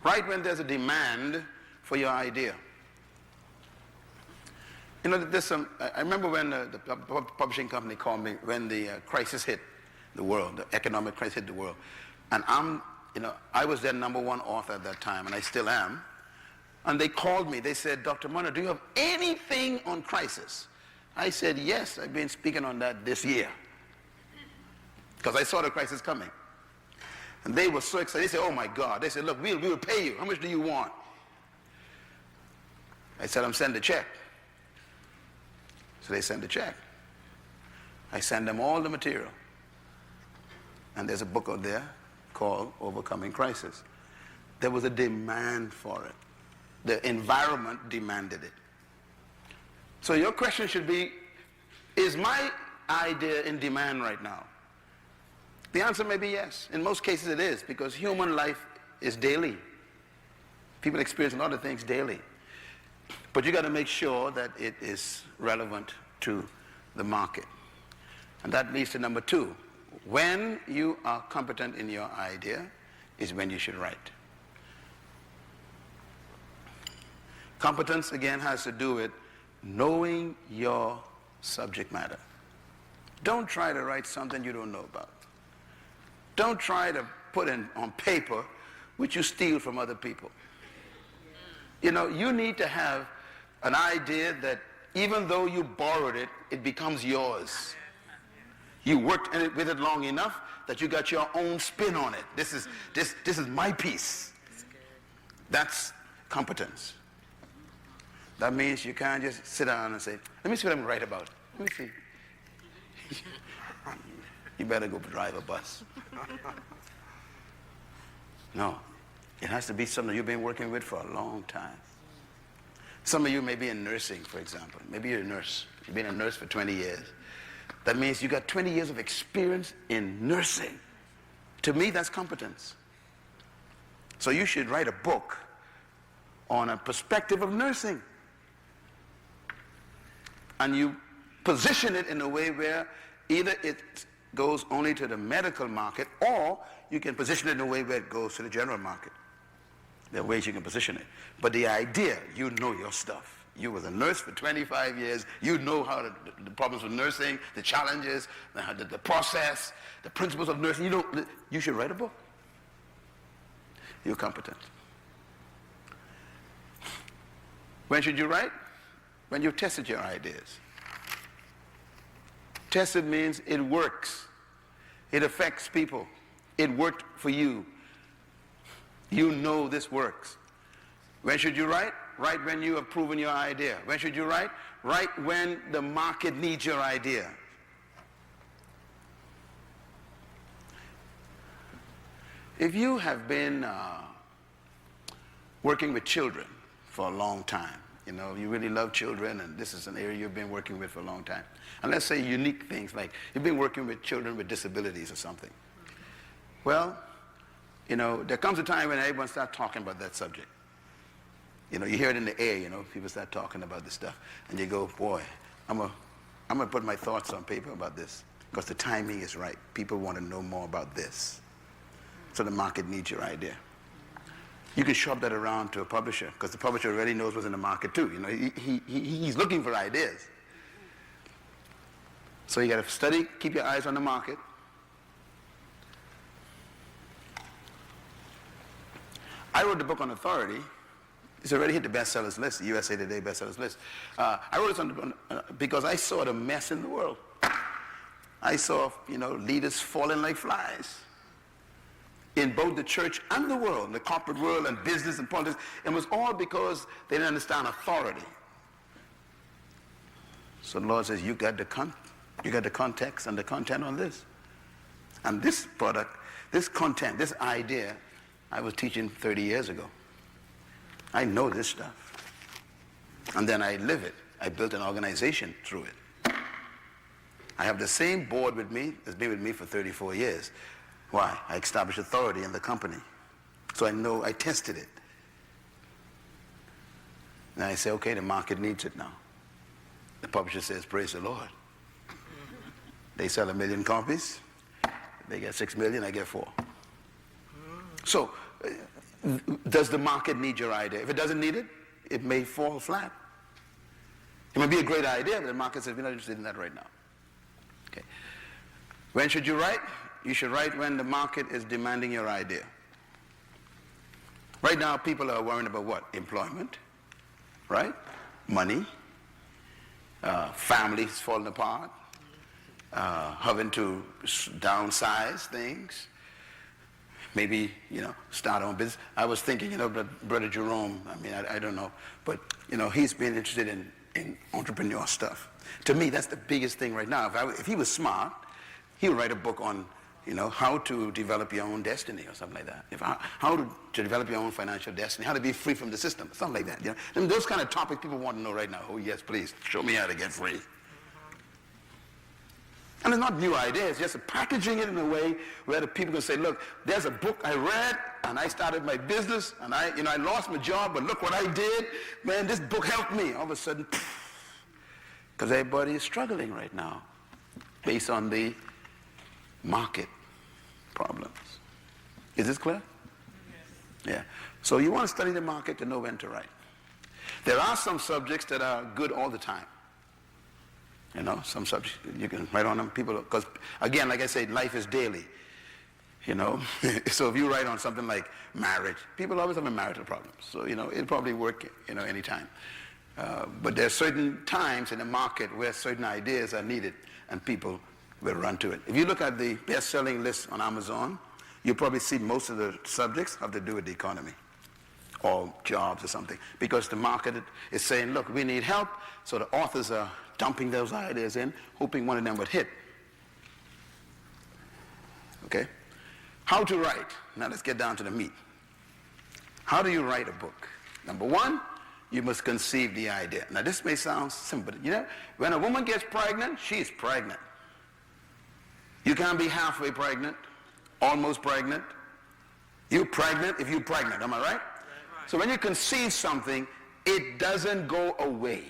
write when there's a demand for your idea. I remember when the publishing company called me when the crisis hit the world, the economic crisis hit the world. And I was their number one author at that time, and I still am. And they called me. They said, Dr. Munroe, do you have anything on crisis? I said, yes, I've been speaking on that this year. Because I saw the crisis coming. And they were so excited. They said, oh my God. They said, look, we will pay you. How much do you want? I said, I'm sending a check. So they sent a check. I sent them all the material. And there's a book out there called Overcoming Crisis. There was a demand for it. The environment demanded it. So your question should be, is my idea in demand right now? The answer may be yes. In most cases it is, because human life is daily. People experience a lot of things daily. But you got to make sure that it is relevant to the market. And that leads to number two. When you are competent in your idea is when you should write. Competence, again, has to do with knowing your subject matter. Don't try to write something you don't know about. Don't try to put on paper which you steal from other people. You need to have an idea that even though you borrowed it, it becomes yours. You worked with it long enough that you got your own spin on it. This is my piece. That's competence. That means you can't just sit down and say, let me see what I'm going to write about. Let me see. You better go drive a bus. No. It has to be something you've been working with for a long time. Some of you may be in nursing, for example. Maybe you're a nurse. You've been a nurse for 20 years. That means you got 20 years of experience in nursing. To me, that's competence. So you should write a book on a perspective of nursing. And you position it in a way where either it goes only to the medical market, or you can position it in a way where it goes to the general market. There are ways you can position it. But the idea, you know your stuff. You was a nurse for 25 years. You know how the problems with nursing, the challenges, the process, the principles of nursing. You should write a book. You're competent. When should you write? When you've tested your ideas. Tested means it works. It affects people. It worked for you. You know this works. When should you write? Write when you have proven your idea. When should you write? Write when the market needs your idea. If you have been working with children for a long time, You know, you really love children, and this is an area you've been working with for a long time. And let's say unique things, like you've been working with children with disabilities or something. Well, you know, there comes a time when everyone starts talking about that subject. You know, you hear it in the air, you know, people start talking about this stuff. And you go, boy, I'm gonna put my thoughts on paper about this, because the timing is right. People want to know more about this. So the market needs your idea. You can shop that around to a publisher, because the publisher already knows what's in the market too. You know, he's looking for ideas. So you got to study, keep your eyes on the market. I wrote the book on authority. It's already hit the bestsellers list, the USA Today bestsellers list. I wrote it because I saw the mess in the world. I saw, you know, leaders falling like flies in both the church and the world, the corporate world and business and politics. It was all because they didn't understand authority. So the Lord says, you got the context and the content on this. And this product, this content, this idea, I was teaching 30 years ago. I know this stuff. And then I live it. I built an organization through it. I have the same board with me that's been with me for 34 years. Why? I established authority in the company. So I know, I tested it. And I say, okay, the market needs it now. The publisher says, praise the Lord. They sell 1 million copies. They get 6 million, I get 4. So, does the market need your idea? If it doesn't need it, it may fall flat. It may be a great idea, but the market says, we're not interested in that right now. Okay. When should you write? You should write when the market is demanding your idea. Right now, people are worrying about what? Employment, right? Money, families falling apart, having to downsize things, maybe, you know, start on business. I was thinking, you know, Brother Jerome, I mean, I don't know, but, you know, he's been interested in entrepreneur stuff. To me, that's the biggest thing right now. If he was smart, he would write a book on, you know, how to develop your own destiny or something like that. How to develop your own financial destiny, how to be free from the system, something like that. You know, and those kind of topics people want to know right now. Oh yes, please, show me how to get free. And it's not new ideas, it's just packaging it in a way where the people can say, look, there's a book I read, and I started my business, and I lost my job, but look what I did. Man, this book helped me. All of a sudden, because everybody is struggling right now based on the market problems. Is this clear? Yes. Yeah. So you want to study the market to know when to write. There are some subjects that are good all the time. You know, some subjects you can write on them. People, because again, like I said, life is daily. You know, so if you write on something like marriage, people always have marital problems. So you know, it'll probably work, you know, anytime. But there are certain times in the market where certain ideas are needed, and people will run to it. If you look at the best-selling list on Amazon, you'll probably see most of the subjects have to do with the economy or jobs or something, because the market is saying, look, we need help, so the authors are dumping those ideas in, hoping one of them would hit. Okay? How to write. Now let's get down to the meat. How do you write a book? Number one, you must conceive the idea. Now this may sound simple, but you know, when a woman gets pregnant, she's pregnant. You can't be halfway pregnant, almost pregnant. You're pregnant if you're pregnant, am I right? Right. So when you conceive something, it doesn't go away.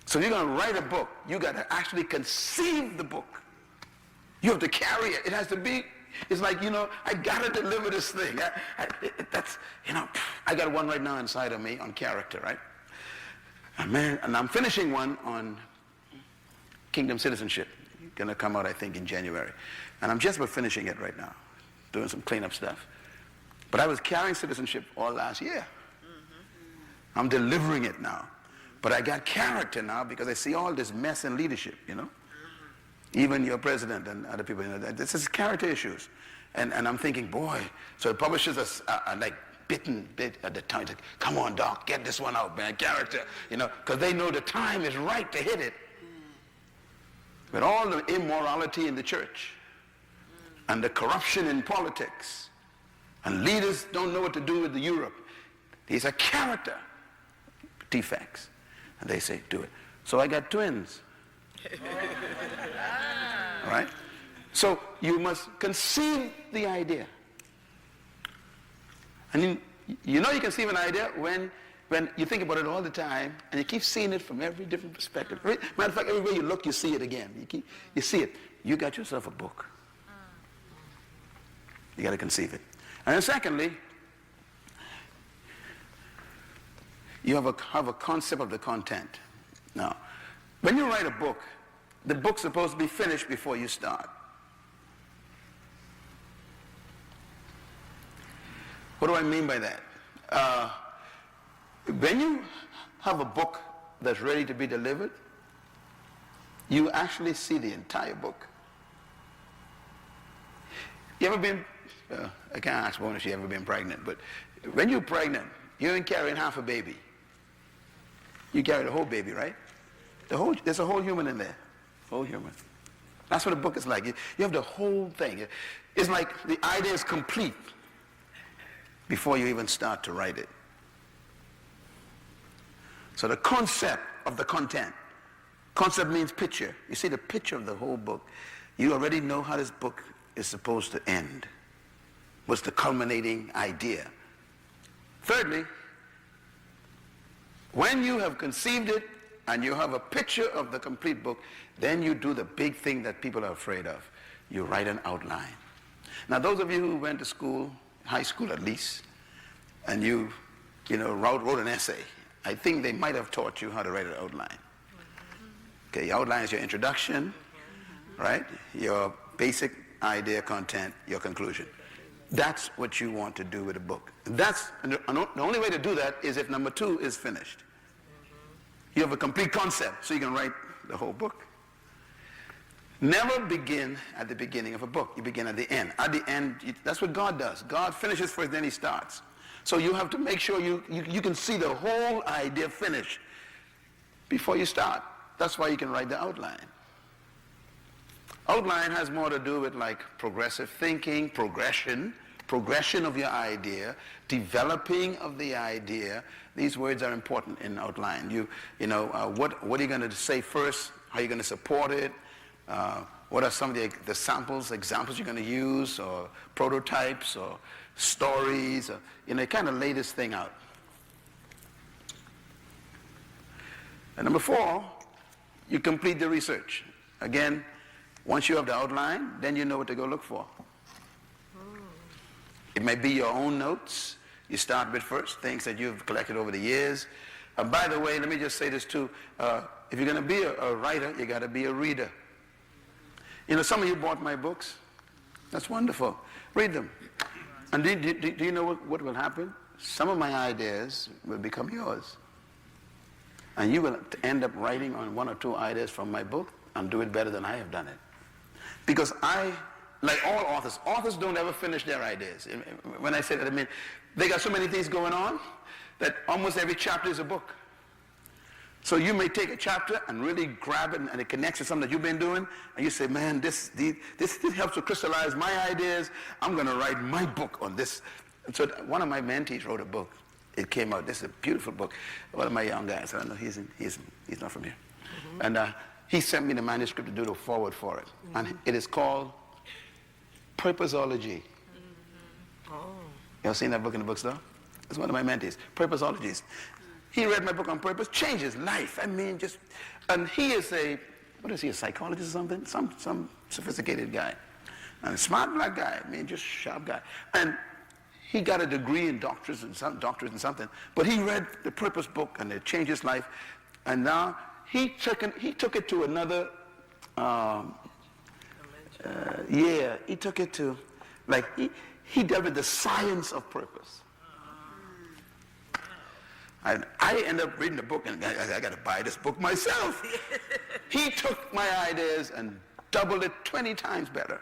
So if you're going to write a book, you got to actually conceive the book. You have to carry it. It has to be, it's like, you know, I got to deliver this thing. That's, you know, I got one right now inside of me on character, right? And I'm finishing one on kingdom citizenship. Going to come out, I think, in January. And I'm just about finishing it right now, doing some cleanup stuff. But I was carrying citizenship all last year. I'm delivering it now. But I got character now because I see all this mess in leadership, you know. Even your president and other people, you know, this is character issues. And I'm thinking, boy, so the publishers are like bit at the time. Like, come on, Doc, get this one out, man, character. You know, because they know the time is right to hit it. With all the immorality in the church and the corruption in politics, and leaders don't know what to do with Europe, These are character defects. And they say, do it. So I got twins. All right? So you must conceive the idea. And you know you conceive an idea when you think about it all the time and you keep seeing it from every different perspective. Matter of fact, everywhere you look, you see it again. You see it. You got yourself a book. You got to conceive it. And then secondly, you have a concept of the content. Now, when you write a book, the book's supposed to be finished before you start. What do I mean by that? When you have a book that's ready to be delivered, you actually see the entire book. You ever been, I can't ask women if she ever been pregnant, but when you're pregnant, you ain't carrying half a baby. You carry the whole baby, right? There's a whole human in there. Whole human. That's what a book is like. You have the whole thing. It's like the idea is complete before you even start to write it. So the concept of the content. Concept means picture. You see the picture of the whole book. You already know how this book is supposed to end. What's the culminating idea? Thirdly, when you have conceived it and you have a picture of the complete book, then you do the big thing that people are afraid of. You write an outline. Now those of you who went to school, high school at least, and you wrote an essay, I think they might have taught you how to write an outline. Okay, your outline is your introduction, right? Your basic idea, content, your conclusion. That's what you want to do with a book. The only way to do that is if number 2 is finished. You have a complete concept, so you can write the whole book. Never begin at the beginning of a book. You begin at the end. At the end, that's what God does. God finishes first, then he starts. So you have to make sure you can see the whole idea finished before you start. That's why you can write the outline. Outline has more to do with like progressive thinking, progression of your idea, developing of the idea. These words are important in outline. What are you going to say first? How are you going to support it? What are some of the examples you're going to use, or prototypes, or stories, or, kind of lay this thing out. And number 4, you complete the research. Again, once you have the outline, then you know what to go look for. It may be your own notes you start with first, things that you've collected over the years. By the way, let me just say this too. If you're going to be a writer, you got to be a reader. Some of you bought my books. That's wonderful. Read them. And do you know what will happen? Some of my ideas will become yours. And you will end up writing on 1 or 2 ideas from my book and do it better than I have done it. Because like all authors don't ever finish their ideas. When I say that, I mean, they got so many things going on that almost every chapter is a book. So you may take a chapter and really grab it, and it connects to something that you've been doing, and you say, man, this helps to crystallize my ideas. I'm going to write my book on this. And so one of my mentees wrote a book. It came out. This is a beautiful book. One of my young guys, I don't know, he's not from here. Mm-hmm. And he sent me the manuscript to do the forward for it. Mm-hmm. And it is called Purposeology. Mm-hmm. Oh. You ever seen that book in the bookstore? It's one of my mentees, Purposeologies. He read my book on purpose, changed his life. I mean, and he is a psychologist or something? Some sophisticated guy. And a smart black guy, I mean, just sharp guy. And he got a degree in doctorate and something. But he read the purpose book and it changed his life. And now he took it to another, he took it to, like, he dealt with the science of purpose. I ended up reading the book, and I got to buy this book myself. He took my ideas and doubled it 20 times better.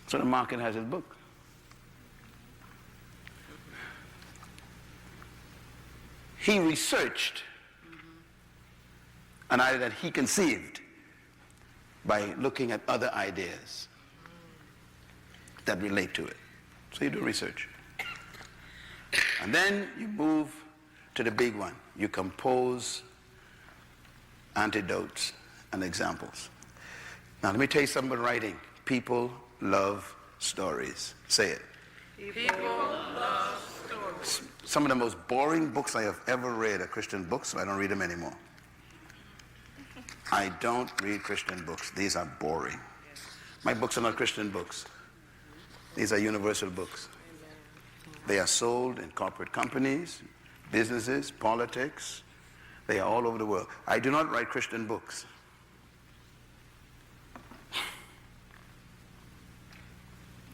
So the market has his book. He researched an idea that he conceived by looking at other ideas that relate to it. So you do research. And then you move to the big one. You compose antidotes and examples. Now let me tell you something about writing. People love stories. Say it. People love stories. Some of the most boring books I have ever read are Christian books, so I don't read them anymore. I don't read Christian books. These are boring. My books are not Christian books. These are universal books. They are sold in corporate companies, businesses, politics. They are all over the world. I do not write Christian books.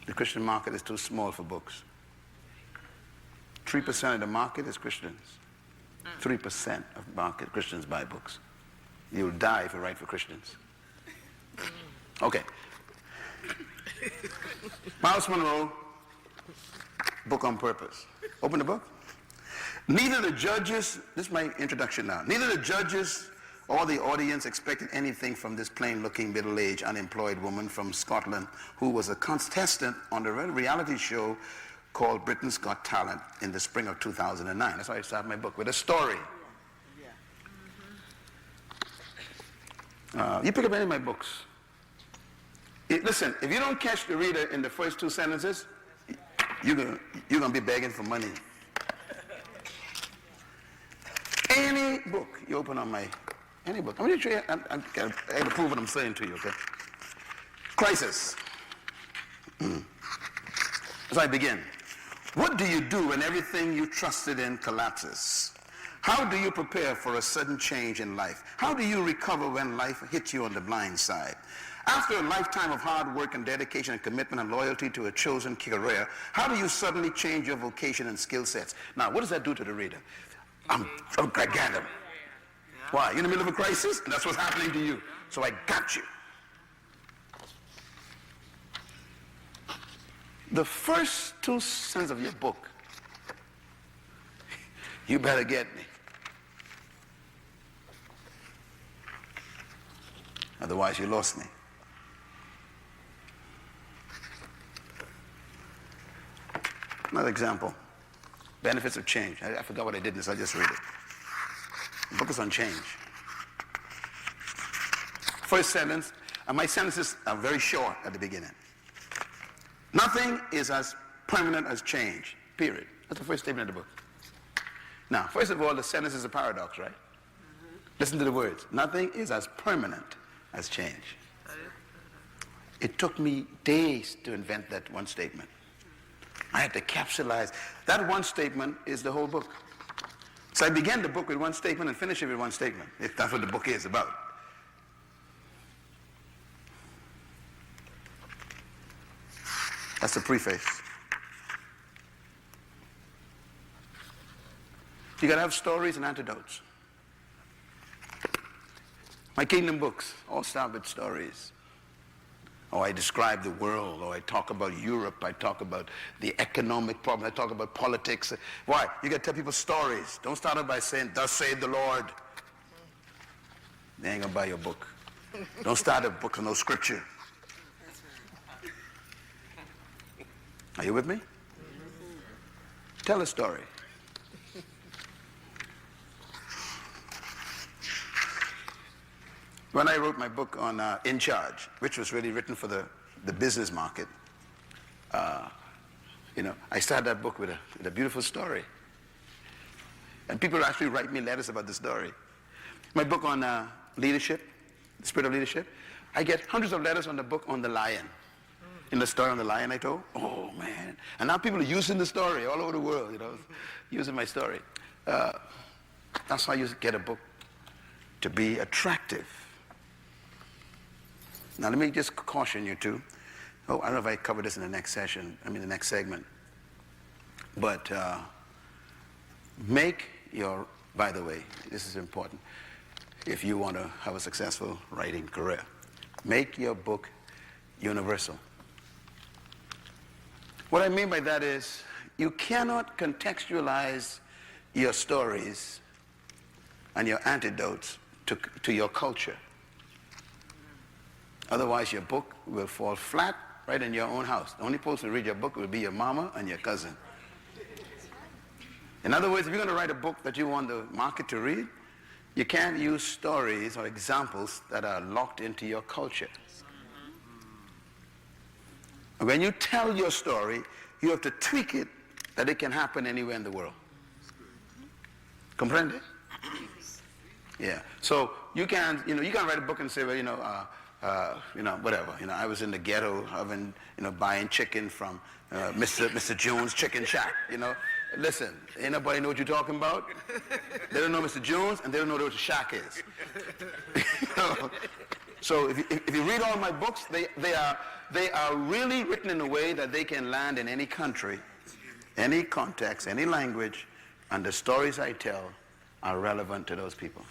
The Christian market is too small for books. 3% of the market is Christians. 3% of market Christians buy books. You'll die if you write for Christians. Okay. Myles Munroe, Book on Purpose. Open the book. Neither the judges, this is my introduction now, neither the judges or the audience expected anything from this plain-looking, middle-aged, unemployed woman from Scotland who was a contestant on the reality show called Britain's Got Talent in the spring of 2009. That's why I started my book, with a story. You pick up any of my books. Listen, if you don't catch the reader in the first 2 sentences, you're gonna be begging for money. Any book you open on any book. I'm going to show you, I gotta prove what I'm saying to you, okay? Crisis. As I begin, what do you do when everything you trusted in collapses? How do you prepare for a sudden change in life? How do you recover when life hits you on the blind side? After a lifetime of hard work and dedication and commitment and loyalty to a chosen career, how do you suddenly change your vocation and skill sets? Now, what does that do to the reader? I got him. Why? You're in the middle of a crisis, and that's what's happening to you. So I got you. The first 2 sentences of your book, you better get me. Otherwise, you lost me. Another example. Benefits of change. I forgot what I did in this. I'll just read it. The book is on change. First sentence, and my sentences are very short at the beginning. Nothing is as permanent as change, period. That's the first statement of the book. Now, first of all, the sentence is a paradox, right? Listen to the words. Nothing is as permanent as change. It took me days to invent that one statement. I had to capsulize. That one statement is the whole book. So I began the book with one statement and finish it with one statement, if that's what the book is about. That's the preface. You gotta have stories and antidotes. My Kingdom books all start with stories. Or I describe the world, or I talk about Europe, I talk about the economic problem, I talk about politics. Why? You gotta tell people stories. Don't start out by saying, thus saith the Lord. They ain't gonna buy your book. Don't start a book on no scripture. Are you with me? Tell a story. When I wrote my book on In Charge, which was really written for the business market, I started that book with a beautiful story. And people actually write me letters about the story. My book on leadership, the spirit of leadership, I get hundreds of letters on the book on the lion. In the story on the lion I told, oh man. And now people are using the story all over the world, using my story. That's how you get a book to be attractive. Now let me just caution you too. I don't know if I cover this in the next session, the next segment. But by the way, this is important, if you want to have a successful writing career, make your book universal. What I mean by that is, you cannot contextualize your stories and your antidotes to your culture. Otherwise, your book will fall flat right in your own house. The only person to read your book will be your mama and your cousin. In other words, if you're going to write a book that you want the market to read, you can't use stories or examples that are locked into your culture. When you tell your story, you have to tweak it that it can happen anywhere in the world. Comprende? Yeah. So you can write a book and say, well, whatever. I was in the ghetto, buying chicken from Mr. Jones' Chicken Shack. Listen, ain't nobody know what you're talking about. They don't know Mr. Jones, and they don't know what the shack is. So if you read all my books, they are really written in a way that they can land in any country, any context, any language, and the stories I tell are relevant to those people.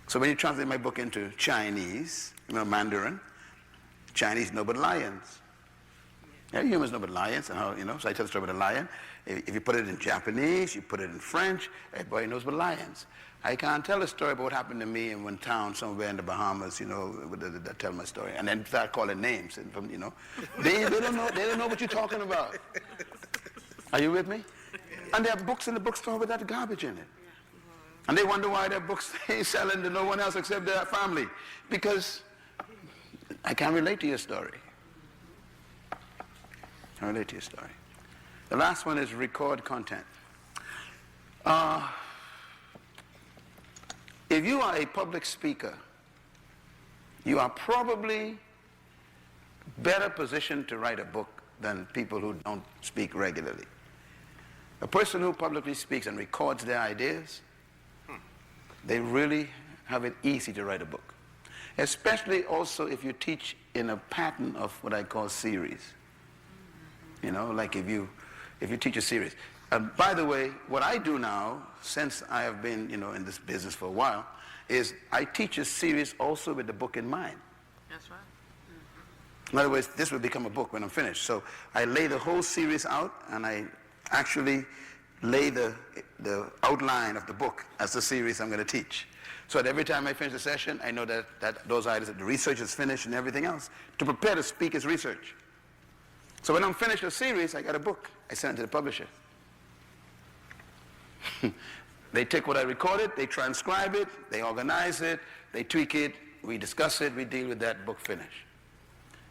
So when you translate my book into Chinese, Mandarin, Chinese know but lions. Yeah, humans know but lions, and how, so I tell the story about a lion. If you put it in Japanese, you put it in French, everybody knows but lions. I can't tell a story about what happened to me in one town somewhere in the Bahamas, that tell my story, and then start calling names, and they don't know what you're talking about. Are you with me? And there are books in the bookstore with that garbage in it. And they wonder why their books ain't selling to no one else except their family. Because I can't relate to your story. I relate to your story. The last one is record content. If you are a public speaker, you are probably better positioned to write a book than people who don't speak regularly. A person who publicly speaks and records their ideas, they really have it easy to write a book. Especially also if you teach in a pattern of what I call series. Like if you teach a series. By the way, what I do now, since I have been, in this business for a while, is I teach a series also with the book in mind. That's right. In other words, this will become a book when I'm finished. So I lay the whole series out, and I actually lay the outline of the book as the series I'm going to teach. So that every time I finish the session, I know that those items, that the research is finished and everything else, to prepare the speaker's research. So when I'm finished the series, I got a book. I send it to the publisher. They take what I recorded, they transcribe it, they organize it, they tweak it, we discuss it, we deal with that, book finish.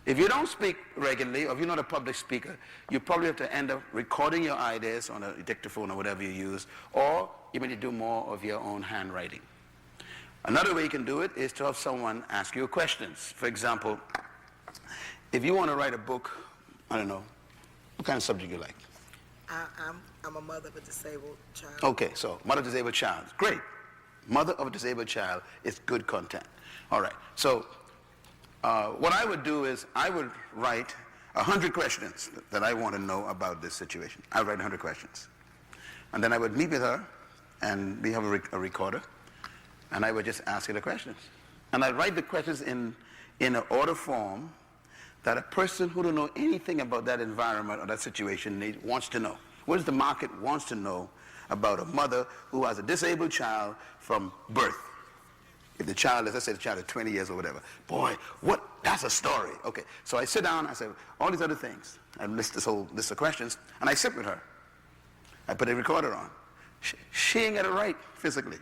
If you don't speak regularly, or if you're not a public speaker, you probably have to end up recording your ideas on a dictaphone or whatever you use, or you may do more of your own handwriting. Another way you can do it is to have someone ask you questions. For example, if you want to write a book, I don't know, what kind of subject you like? I'm a mother of a disabled child. Okay, so mother of a disabled child. Great. Mother of a disabled child is good content. All right. So what I would do is I would write 100 questions that I want to know about this situation. I would write 100 questions. And then I would meet with her, and we have a recorder, and I would just ask her the questions. And I'd write the questions in an order form that a person who don't know anything about that environment or that situation wants to know. What does the market wants to know about a mother who has a disabled child from birth? If the child is, let's say the child is 20 years or whatever. Boy, that's a story. Okay, so I sit down, I say, all these other things. I list this whole list of questions, and I sit with her. I put a recorder on. She ain't got it right physically.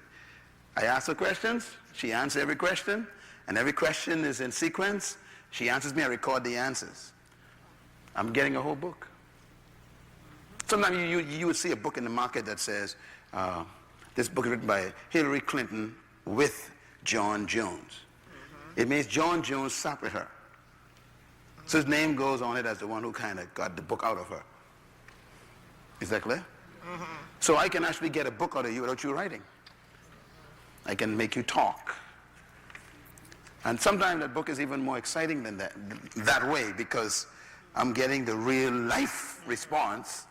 I ask her questions, she answers every question, and every question is in sequence. She answers me, I record the answers. I'm getting a whole book. Sometimes you would see a book in the market that says, this book is written by Hillary Clinton with John Jones. It means John Jones sat with her. So his name goes on it as the one who kind of got the book out of her. Is that clear? So I can actually get a book out of you without you writing. I can make you talk. And sometimes that book is even more exciting than that way, because I'm getting the real life response,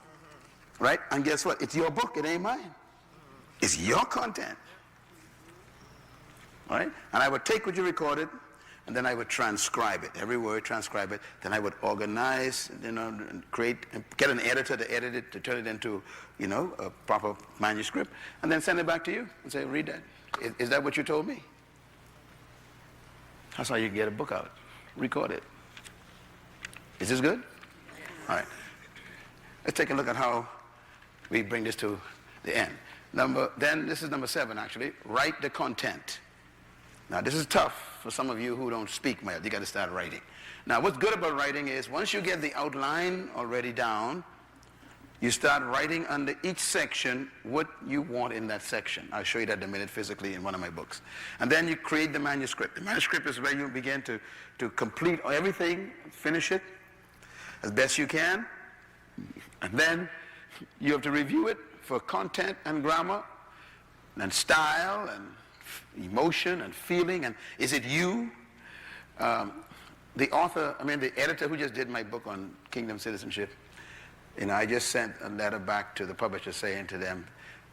right? And guess what? It's your book, it ain't mine. It's your content, right? And I would take what you recorded, and then I would transcribe it, every word, transcribe it. Then I would organize, and get an editor to edit it, to turn it into, a proper manuscript, and then send it back to you and say, read that. Is that what you told me? That's how you get a book out. Record it. Is this good? All right. Let's take a look at how we bring this to the end. Then this is number 7 actually, write the content. Now this is tough for some of you who don't speak well. You got to start writing. Now what's good about writing is once you get the outline already down, you start writing under each section what you want in that section. I'll show you that in a minute physically in one of my books. And then you create the manuscript. The manuscript is where you begin to complete everything, finish it as best you can. And then you have to review it for content and grammar and style and emotion and feeling, and is it you? The editor who just did my book on kingdom citizenship, I just sent a letter back to the publisher saying to them,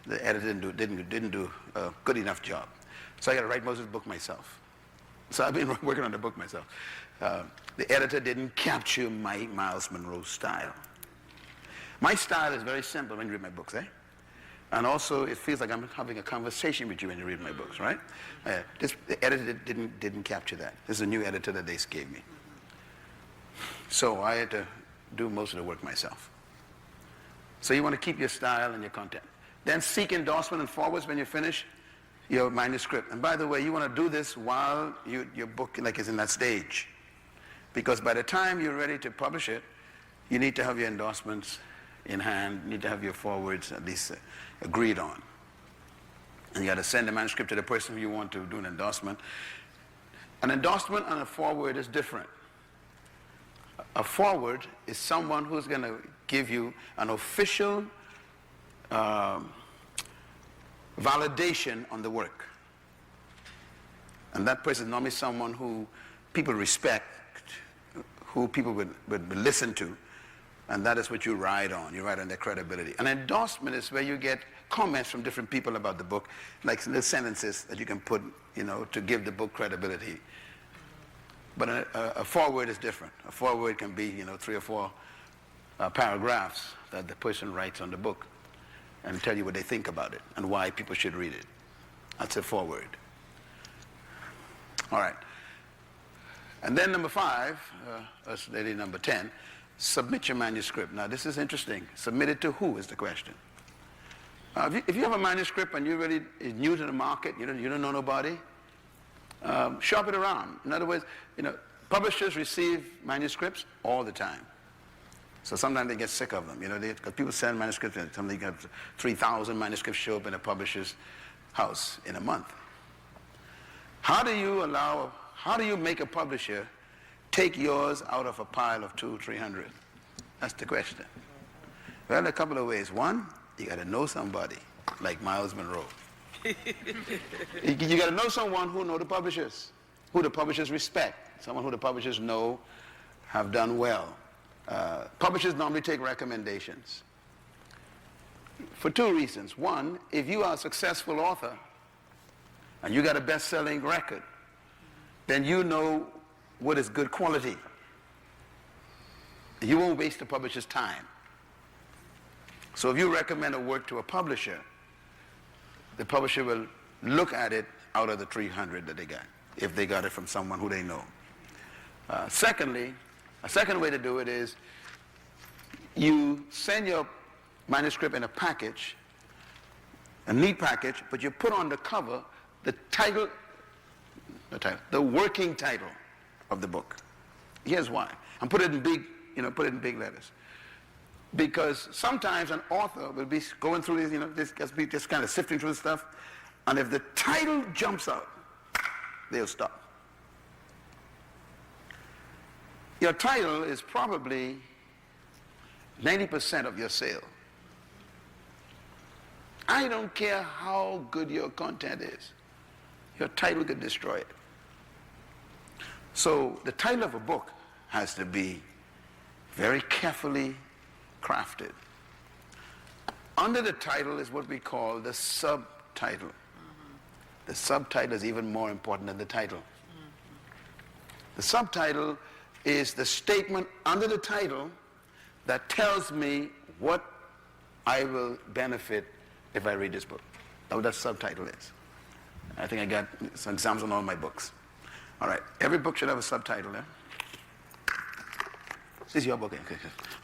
the editor didn't do a good enough job. So I got to write most of the book myself. So I've been working on the book myself. The editor didn't capture my Myles Munroe style. My style is very simple when you read my books, eh? And also, it feels like I'm having a conversation with you when you read my books, right? The editor didn't capture that. This is a new editor that they gave me. So I had to do most of the work myself. So you want to keep your style and your content. Then seek endorsement and forwards when you finish your manuscript. And by the way, you want to do this while your book is in that stage. Because by the time you're ready to publish it, you need to have your endorsements in hand, you need to have your forwards at least agreed on. And you got to send the manuscript to the person who you want to do an endorsement. An endorsement and a forward is different. A forward is someone who's going to give you an official validation on the work. And that person is normally someone who people respect, who people would listen to. And that is what you ride on. You ride on their credibility. An endorsement is where you get comments from different people about the book, like little sentences that you can put, to give the book credibility. But a foreword is different. A foreword can be, 3 or 4 paragraphs that the person writes on the book and tell you what they think about it and why people should read it. That's a foreword. All right. And then number 5, that's really number 10, submit your manuscript. Now this is interesting. Submit it to who is the question. If you have a manuscript and you're really new to the market, you don't know nobody, shop it around. In other words, publishers receive manuscripts all the time. So sometimes they get sick of them. Because people send manuscripts, and sometimes you got 3,000 manuscripts show up in a publisher's house in a month. How do you make a publisher take yours out of a pile of 200, 300? That's the question. Well, a couple of ways. One, you got to know somebody like Myles Munroe. You got to know someone who know the publishers, who the publishers respect, someone who the publishers know have done well. Publishers normally take recommendations for 2 reasons. One, if you are a successful author and you got a best-selling record, then you know what is good quality. You won't waste the publisher's time. So if you recommend a work to a publisher, the publisher will look at it out of the 300 that they got, if they got it from someone who they know. Secondly, a second way to do it is you send your manuscript in a package, a neat package, but you put on the cover the working title of the book. Here's why. And put it in big letters. Because sometimes an author will be going through this, just kind of sifting through the stuff, and if the title jumps out, they'll stop. Your title is probably 90% of your sale. I don't care how good your content is. Your title could destroy it. So the title of a book has to be very carefully crafted. Under the title is what we call the subtitle. The subtitle is even more important than the title. The subtitle is the statement under the title that tells me what I will benefit if I read this book. That's what that subtitle is. I think I got some examples on all my books. All right, every book should have a subtitle there. This is your book.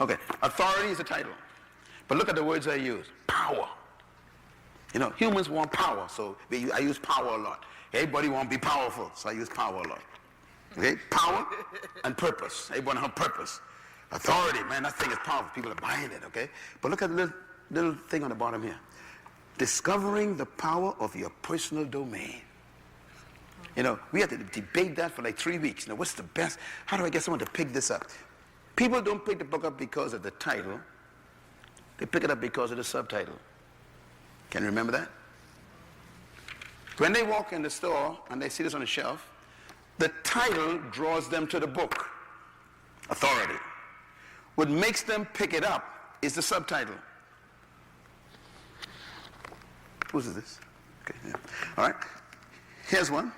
Okay. Authority is the title. But look at the words I use. Power. You know, humans want power, so I use power a lot. Everybody want to be powerful, so I use power a lot. Okay? Power and purpose. Everybody have purpose. Authority, man, that thing is powerful. People are buying it, okay? But look at the little thing on the bottom here. Discovering the power of your personal domain. You know, we had to debate that for like 3 weeks. You know, what's the best? How do I get someone to pick this up? People don't pick the book up because of the title. They pick it up because of the subtitle. Can you remember that? When they walk in the store and they see this on the shelf, the title draws them to the book. Authority. What makes them pick it up is the subtitle. Whose is this? Okay, yeah. All right. Here's one.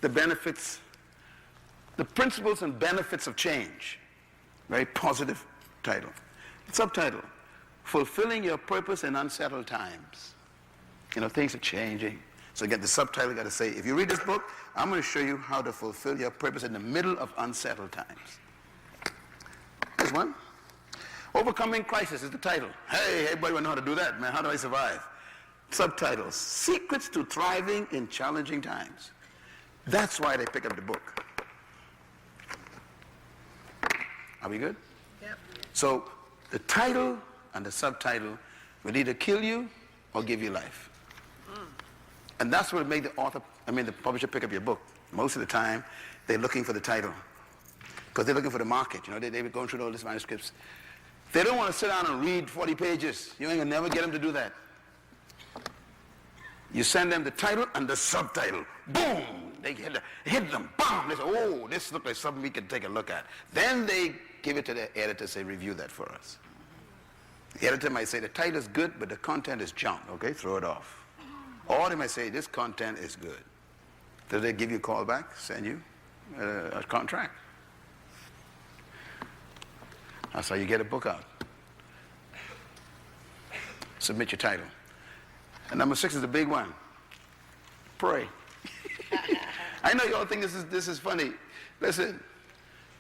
The benefits, the principles and benefits of change. Very positive title. Subtitle. Fulfilling your purpose in unsettled times. You know, things are changing. So again, the subtitle got to say, if you read this book, I'm going to show you how to fulfill your purpose in the middle of unsettled times. Here's one. Overcoming crisis is the title. Hey, everybody want to know how to do that, man. How do I survive? Subtitles. Secrets to thriving in challenging times. That's why they pick up the book. Are we good? Yep. So the title and the subtitle will either kill you or give you life. And that's what make the publisher pick up your book. Most of the time, they're looking for the title because they're looking for the market. You know, they've been going through all these manuscripts. They don't want to sit down and read 40 pages. You ain't gonna never get them to do that. You send them the title and the subtitle. Boom! They hit them. Boom! They say, oh, this looks like something we can take a look at. Then they give it to the editor, say, review that for us. The editor might say, the title is good, but the content is junk. Okay, throw it off. Or they might say, this content is good. So they give you a call back, send you a contract. That's how you get a book out. Submit your title. And number 6 is the big one. Pray. I know you all think this is funny. Listen,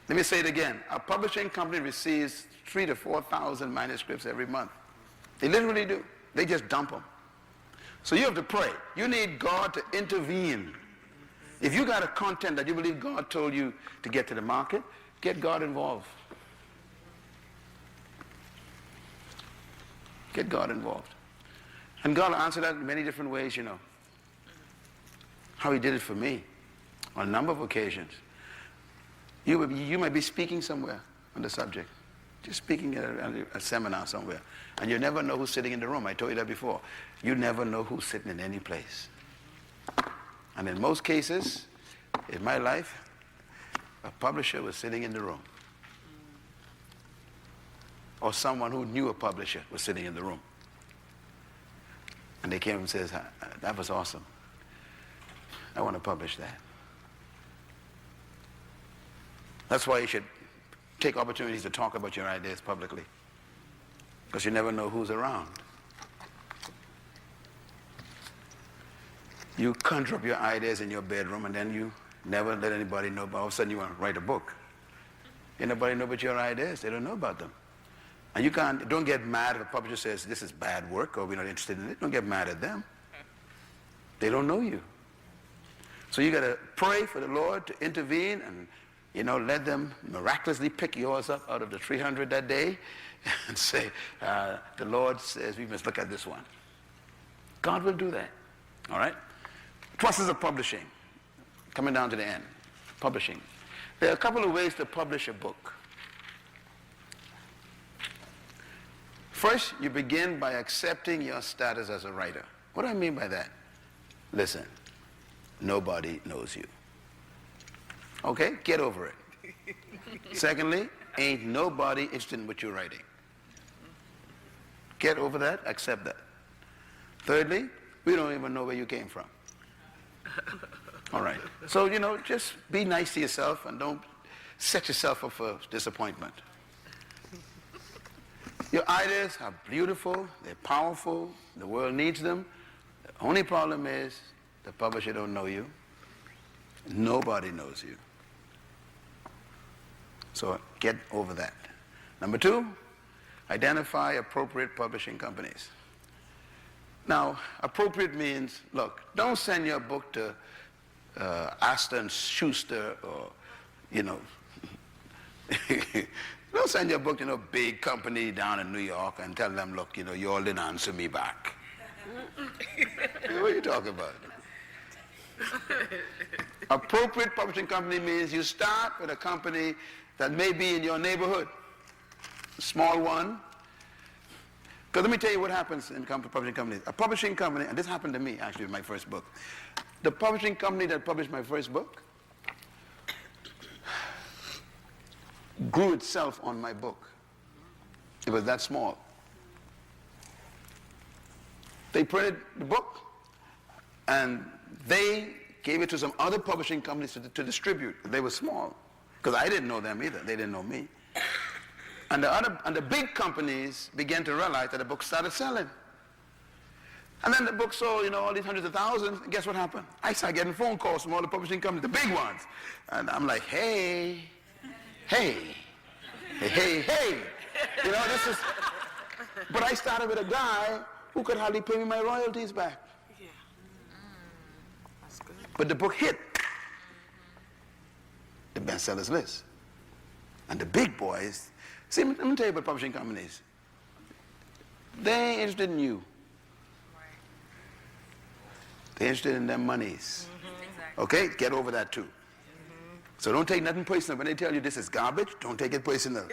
let me say it again. Our publishing company receives 3,000 to 4,000 manuscripts every month. They literally do. They just dump them. So you have to pray. You need God to intervene. If you got a content that you believe God told you to get to the market, get God involved. Get God involved. And God will answer that in many different ways, you know. How he did it for me on a number of occasions. You might be speaking somewhere on the subject. Just speaking at a seminar somewhere. And you never know who's sitting in the room. I told you that before. You never know who's sitting in any place. And in most cases, in my life, a publisher was sitting in the room. Or someone who knew a publisher was sitting in the room. And they came and says, that was awesome. I want to publish that. That's why you should take opportunities to talk about your ideas publicly. Because you never know who's around. You conjure up your ideas in your bedroom and then you never let anybody know, but all of a sudden you want to write a book. Anybody know about your ideas? They don't know about them. And you don't get mad if a publisher says this is bad work or we're not interested in it. Don't get mad at them. They don't know you. So you got to pray for the Lord to intervene and, you know, let them miraculously pick yours up out of the 300 that day and say, the Lord says we must look at this one. God will do that. All right? Process of publishing. Coming down to the end. Publishing. There are a couple of ways to publish a book. First, you begin by accepting your status as a writer. What do I mean by that? Listen, nobody knows you. Okay? Get over it. Secondly, ain't nobody interested in what you're writing. Get over that, accept that. Thirdly, we don't even know where you came from. All right. So, you know, just be nice to yourself and don't set yourself up for disappointment. Your ideas are beautiful, they're powerful, the world needs them. The only problem is the publisher don't know you. Nobody knows you. So get over that. Number 2, Identify appropriate publishing companies. Now, appropriate means, look, don't send your book to Astor and Schuster or, don't send your book to a big company down in New York and tell them, look, you all didn't answer me back. What are you talking about? Appropriate publishing company means you start with a company that may be in your neighborhood, a small one. Because let me tell you what happens in publishing companies. A publishing company, and this happened to me actually with my first book. The publishing company that published my first book grew itself on my book. It was that small. They printed the book and they gave it to some other publishing companies to distribute. They were small because I didn't know them either. They didn't know me. And the big companies began to realize that the book started selling. And then the book sold, all these hundreds of thousands. And guess what happened? I started getting phone calls from all the publishing companies, the big ones. And I'm like, hey. This is... But I started with a guy who could hardly pay me my royalties back. Yeah. That's good. But the book hit the bestsellers list. And the big boys... See, let me tell you about publishing companies. They ain't interested in you. They're interested in their monies. Exactly. Okay? Get over that too. So don't take nothing personal. When they tell you this is garbage, don't take it personal.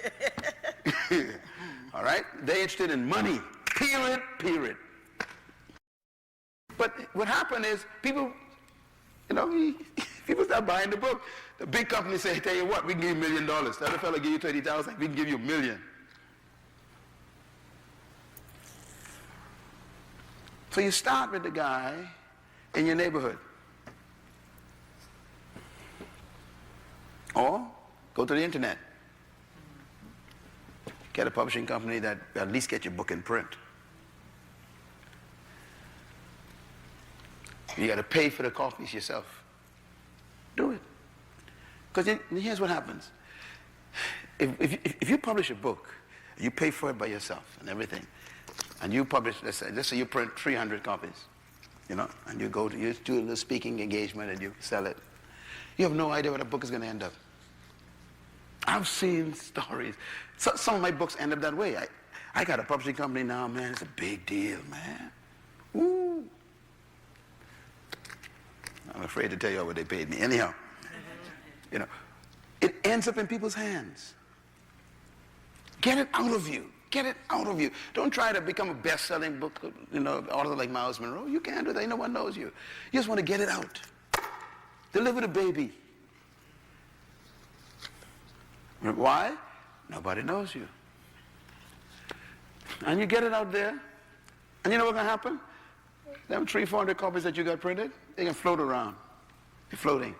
All right? They're interested in money. Period. But what happened is people start buying the book. The big companies say, tell you what, we can give you $1 million. The other fellow give you 30,000, we can give you $1 million. So you start with the guy in your neighborhood. Or go to the internet. Get a publishing company that at least get your book in print. You got to pay for the copies yourself. Do it. Because here's what happens. If you publish a book, you pay for it by yourself and everything, and you publish, let's say you print 300 copies, and you do a little speaking engagement and you sell it. You have no idea where the book is going to end up. I've seen stories. Some of my books end up that way. I got a publishing company now, man. It's a big deal, man. Woo. I'm afraid to tell you what they paid me. Anyhow, it ends up in people's hands. Get it out of you. Get it out of you. Don't try to become a best-selling book, author like Myles Munroe. You can't do that. No one knows you. You just want to get it out. Deliver the baby. Why? Nobody knows you. And you get it out there, and you know what's going to happen? Them 300-400 copies that you got printed, they can float around. They're floating.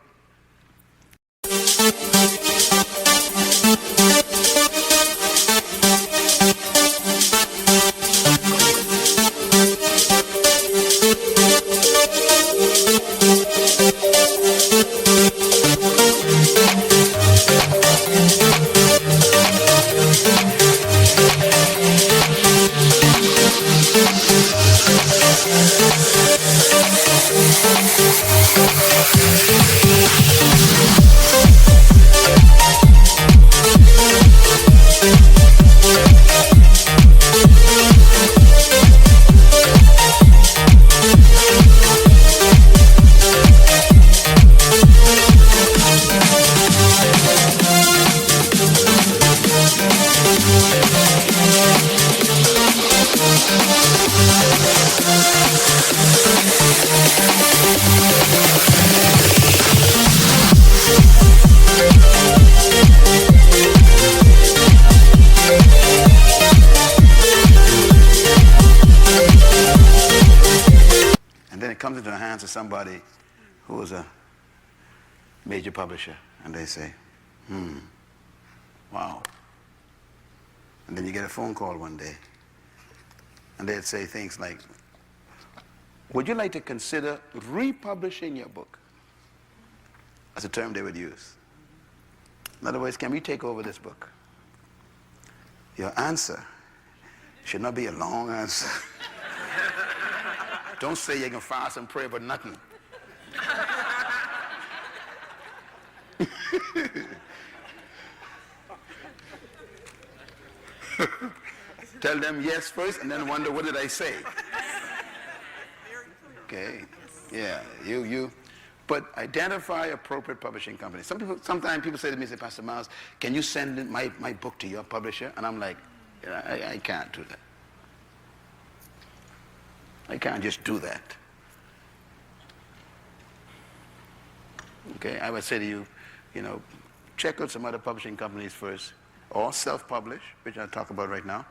Comes into the hands of somebody who is a major publisher, and they say, wow. And then you get a phone call one day, and they'd say things like, would you like to consider republishing your book? That's a term they would use. In other words, can we take over this book? Your answer Should not be a long answer. Don't say you can fast and pray, but nothing. Tell them yes first and then wonder, what did I say? Okay, yeah, but identify appropriate publishing companies. Sometimes people say to me, say, Pastor Myles, can you send in my book to your publisher? And I'm like, I can't do that. I can't just do that. Okay, I would say to you, check out some other publishing companies first, or self-publish, which I'll talk about right now.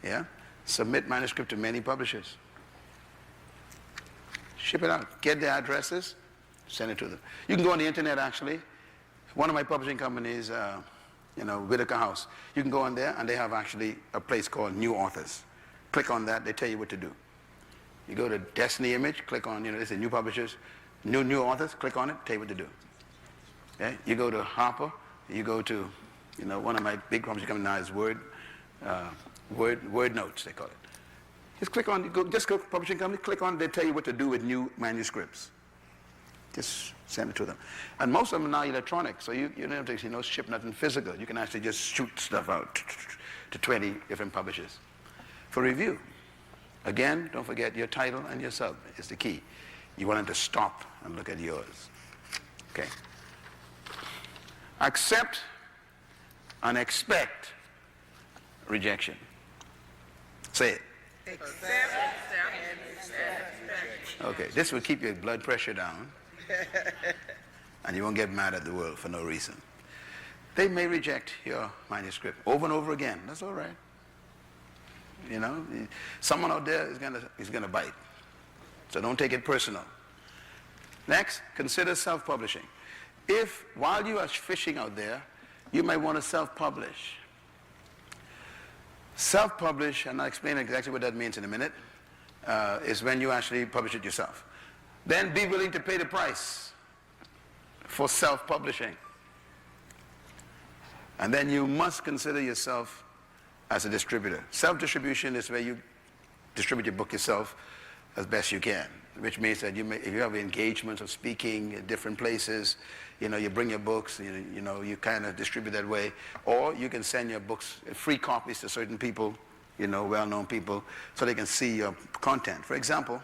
Yeah, submit manuscript to many publishers. Ship it out. Get their addresses, send it to them. You can go on the internet, actually. One of my publishing companies, Whitaker House. You can go on there, and they have actually a place called New Authors. Click on that. They tell you what to do. You go to Destiny Image, click on, they say new publishers, new authors, click on it, tell you what to do. Okay? You go to Harper, you go to, one of my big publishing companies now is Word Notes, they call it. Just click on, just go to publishing company, click on it, they tell you what to do with new manuscripts. Just send it to them. And most of them are now electronic, so you don't have to ship nothing physical. You can actually just shoot stuff out to 20 different publishers for review. Again, don't forget your title and your sub is the key. You want them to stop and look at yours. Okay. Accept and expect rejection. Say it. Okay, this will keep your blood pressure down and you won't get mad at the world for no reason. They may reject your manuscript over and over again. That's all right. Someone out there is gonna bite. So don't take it personal. Next, consider self-publishing. If while you are fishing out there, you might want to self-publish. Self-publish, and I'll explain exactly what that means in a minute, is when you actually publish it yourself. Then be willing to pay the price for self-publishing. And then you must consider yourself as a distributor. Self-distribution is where you distribute your book yourself as best you can, which means that if you have engagements of speaking at different places, you bring your books, you kind of distribute that way, or you can send your books, free copies to certain people, well-known people, so they can see your content. For example,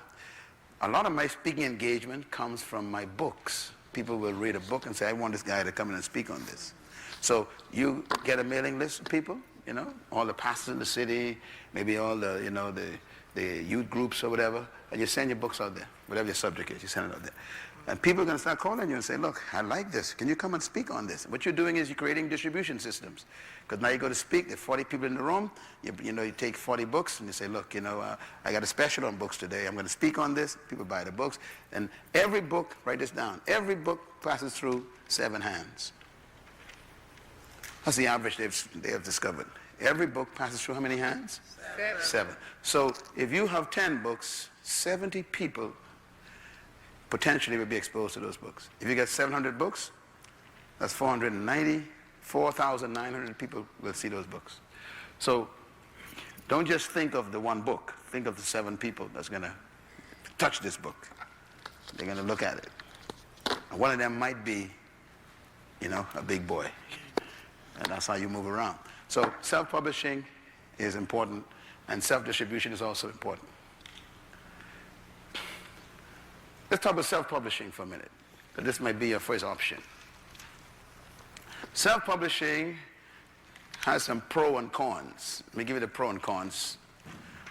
a lot of my speaking engagement comes from my books. People will read a book and say, I want this guy to come in and speak on this. So you get a mailing list of people, all the pastors in the city, maybe all the, the youth groups or whatever, and you send your books out there, whatever your subject is, you send it out there. And people are going to start calling you and say, look, I like this. Can you come and speak on this? What you're doing is you're creating distribution systems. Because now you go to speak, there are 40 people in the room, you take 40 books and you say, look, I got a special on books today. I'm going to speak on this. People buy the books. And every book, write this down, every book passes through 7 hands. That's the average they have discovered. Every book passes through how many hands? 7. So if you have 10 books, 70 people potentially will be exposed to those books. If you get 700 books, that's 494,900 people will see those books. So don't just think of the one book. Think of the 7 people that's going to touch this book. They're going to look at it. And one of them might be, a big boy. And that's how you move around. So self-publishing is important, and self-distribution is also important. Let's talk about self-publishing for a minute. This might be your first option. Self-publishing has some pros and cons. Let me give you the pros and cons.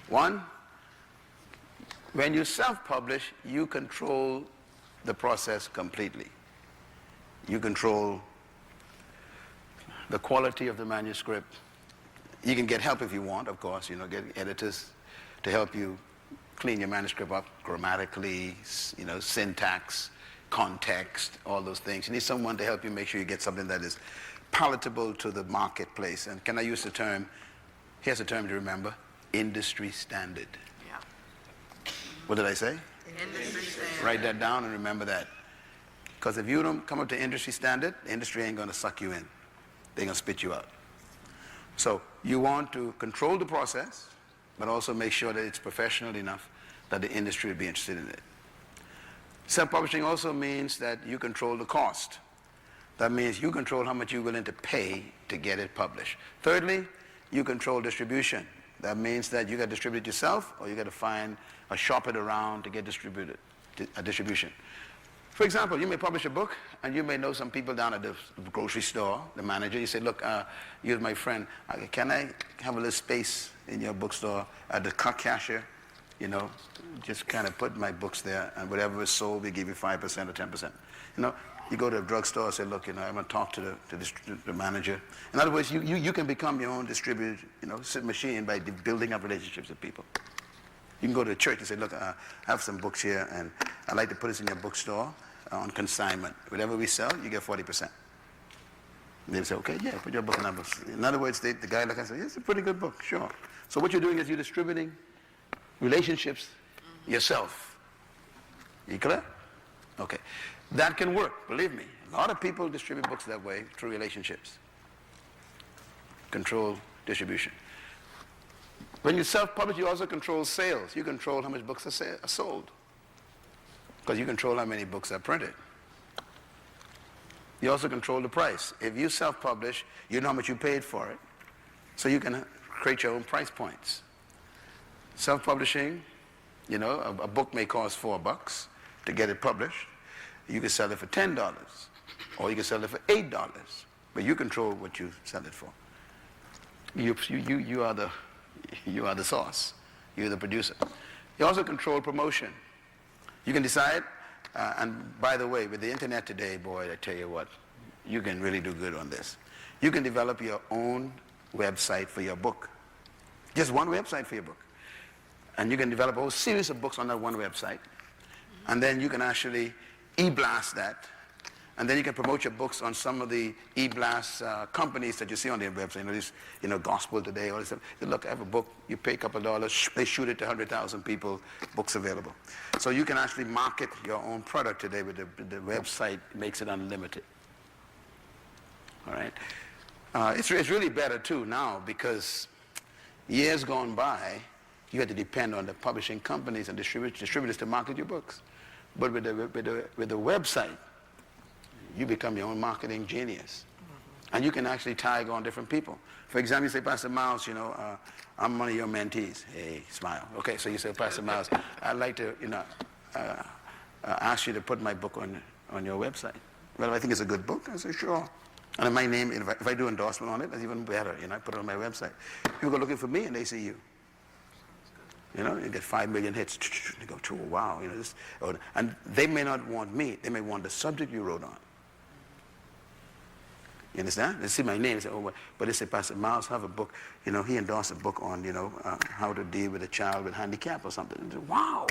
1, when you self-publish, you control the process completely. You control the quality of the manuscript. You can get help if you want, of course, get editors to help you clean your manuscript up grammatically, syntax, context, all those things. You need someone to help you make sure you get something that is palatable to the marketplace. And can I use the term, here's a term to remember, industry standard. Yeah. What did I say? Industry standard. Write that down and remember that. Because if you don't come up to industry standard, the industry ain't going to suck you in. They're going to spit you out. So you want to control the process, but also make sure that it's professional enough that the industry will be interested in it. Self-publishing also means that you control the cost. That means you control how much you're willing to pay to get it published. Thirdly, you control distribution. That means that you got to distribute it yourself, or you got to find or shop it around to get distribution. For example, you may publish a book, and you may know some people down at the grocery store, the manager. You say, look, you're my friend. Can I have a little space in your bookstore at the cashier? You know, just kind of put my books there, and whatever is sold, we give you 5% or 10%. You know, you go to a drugstore and say, look, you know, I'm going to talk to the manager. In other words, you can become your own distributor, you know, machine by building up relationships with people. You can go to a church and say, look, I have some books here, and I'd like to put this in your bookstore on consignment. Whatever we sell, you get 40%. And they say, okay, yeah, put your book in our books. In other words, the guy like I said, it's a pretty good book, sure. So what you're doing is you're distributing relationships yourself. You clear? Okay. That can work, believe me. A lot of people distribute books that way through relationships. Control distribution. When you self-publish, you also control sales. You control how much books are sold, because you control how many books are printed. You also control the price. If you self-publish, you know how much you paid for it, so you can create your own price points. Self-publishing, you know, a book may cost $4 to get it published. You can sell it for $10, or you can sell it for $8, but you control what you sell it for. You are the source. You're the producer. You also control promotion. You can decide, and by the way, with the internet today, boy, I tell you what, you can really do good on this. You can develop your own website for your book. Just one website for your book. And you can develop a whole series of books on that one website. And then you can actually e-blast that. And then you can promote your books on some of the e-blast companies that you see on their website. You know, this, you know, Gospel Today, all this stuff. You look, I have a book, you pay a couple of dollars, they shoot it to 100,000 people, books available. So you can actually market your own product today with the website, makes it unlimited. All right? It's really better too now, because years gone by, you had to depend on the publishing companies and distributors to market your books. But with the website, you become your own marketing genius. And you can actually tag on different people. For example, you say, Pastor Myles, you know, I'm one of your mentees. Hey, smile. Okay, so you say, Pastor Myles, I'd like to, you know, ask you to put my book on your website. Well, I think it's a good book. I say, sure. And my name, if I do endorsement on it, that's even better. You know, I put it on my website. People go looking for me, and they see you. You know, you get 5 million hits. They go, oh, wow. You know, this, and they may not want me. They may want the subject you wrote on. You understand? They see my name and say, oh, but they say, Pastor Myles have a book. You know, he endorsed a book on, you know, how to deal with a child with handicap or something. And they say, wow,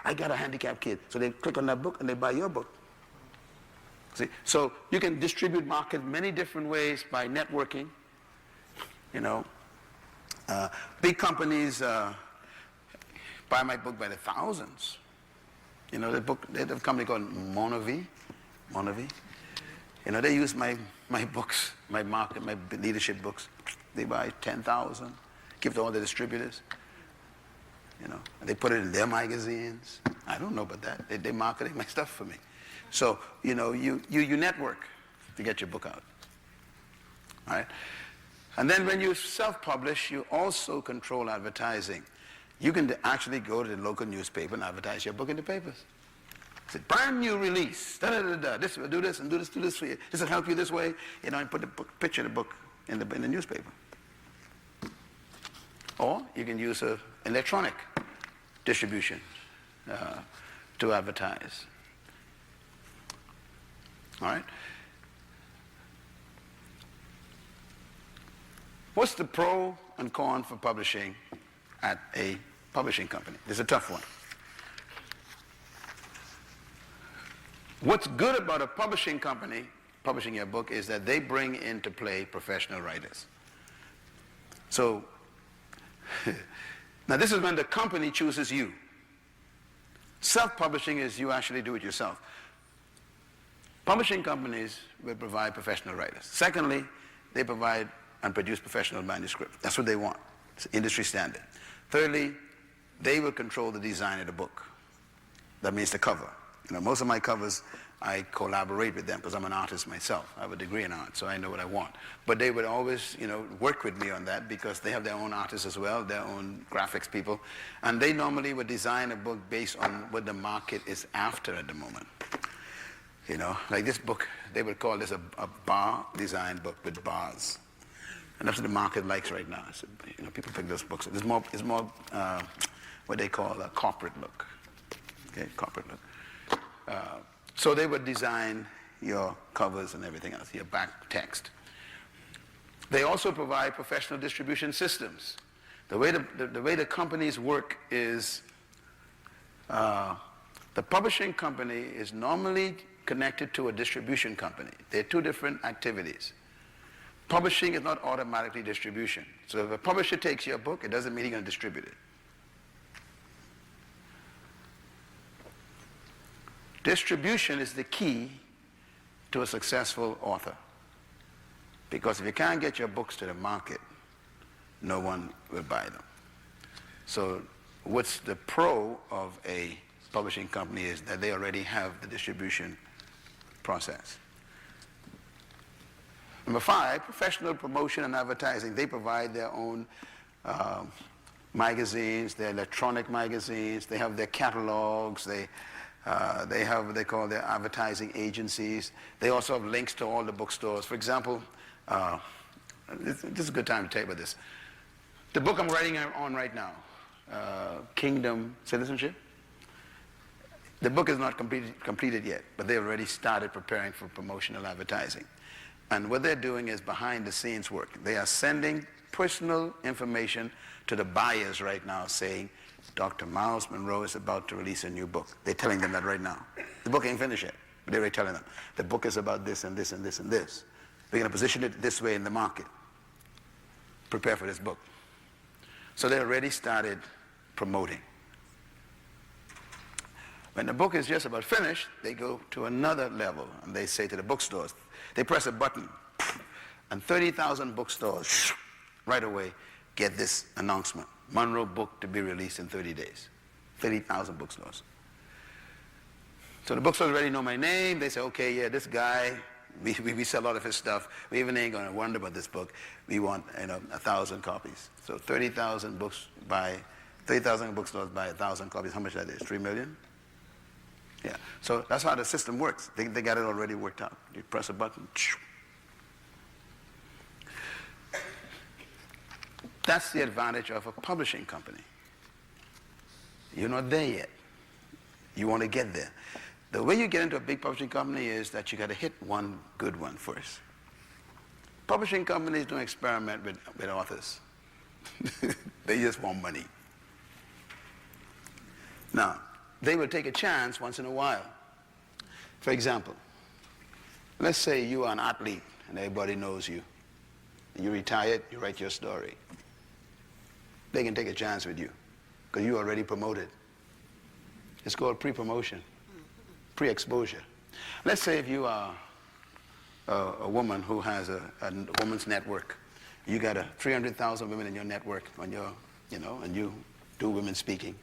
I got a handicapped kid. So they click on that book and they buy your book. See? So you can distribute, market many different ways by networking. You know, big companies buy my book by the thousands. You know, they have a company called Monovi. You know, they use my books, my leadership books. They buy 10,000, give to all the distributors. You know, and they put it in their magazines. I don't know about that. They're marketing my stuff for me. So, you know, you network to get your book out. All right? And then when you self-publish, you also control advertising. You can actually go to the local newspaper and advertise your book in the papers. It's a brand new release. This will do this and do this for you. This will help you this way. You know, and put the picture of the book in the newspaper. Or you can use electronic distribution to advertise. All right? What's the pro and con for publishing at a publishing company? It's a tough one. What's good about a publishing company publishing your book is that they bring into play professional writers. So, now this is when the company chooses you. Self-publishing is you actually do it yourself. Publishing companies will provide professional writers. Secondly, they provide and produce professional manuscripts. That's what they want. It's industry standard. Thirdly, they will control the design of the book. That means the cover. Most of my covers, I collaborate with them because I'm an artist myself. I have a degree in art, so I know what I want. But they would always, work with me on that because they have their own artists as well, their own graphics people. And they normally would design a book based on what the market is after at the moment. Like this book, they would call this a bar design book with bars. And that's what the market likes right now. So, people pick those books. It's more what they call a corporate look. Okay, corporate look. So they would design your covers and everything else, your back text. They also provide professional distribution systems. The way the companies work is the publishing company is normally connected to a distribution company. They're two different activities. Publishing is not automatically distribution. So if a publisher takes your book, it doesn't mean he's going to distribute it. Distribution is the key to a successful author. Because if you can't get your books to the market, no one will buy them. So what's the pro of a publishing company is that they already have the distribution process. Number 5, professional promotion and advertising. They provide their own magazines, their electronic magazines. They have their catalogs. They have what they call their advertising agencies. They also have links to all the bookstores. For example, this is a good time to tell you about this. The book I'm writing on right now, Kingdom Citizenship. The book is not completed yet, but they already started preparing for promotional advertising. And what they're doing is behind the scenes work. They are sending personal information to the buyers right now saying, Dr. Myles Munroe is about to release a new book. They're telling them that right now. The book ain't finished yet, but they're already telling them. The book is about this and this and this and this. We're going to position it this way in the market. Prepare for this book. So they already started promoting. When the book is just about finished, they go to another level, and they say to the bookstores, they press a button, and 30,000 bookstores right away get this announcement. Munroe book to be released in 30 days. 30,000 bookstores. So the bookstores already know my name. They say, okay, yeah, this guy, we sell a lot of his stuff. We even ain't going to wonder about this book. We want 1,000 copies. So 30,000 books by 30,000 bookstores buy 1,000 copies. How much that is? 3 million? Yeah. So that's how the system works. They got it already worked out. You press a button. That's the advantage of a publishing company. You're not there yet. You want to get there. The way you get into a big publishing company is that you got to hit one good one first. Publishing companies don't experiment with authors. They just want money. Now, they will take a chance once in a while. For example, let's say you are an athlete and everybody knows you. You retired, you write your story. They can take a chance with you because you already promoted. It's called pre-promotion, pre-exposure. Let's say if you are a woman who has a woman's network. You got 300,000 women in your network on your, and you do women speaking.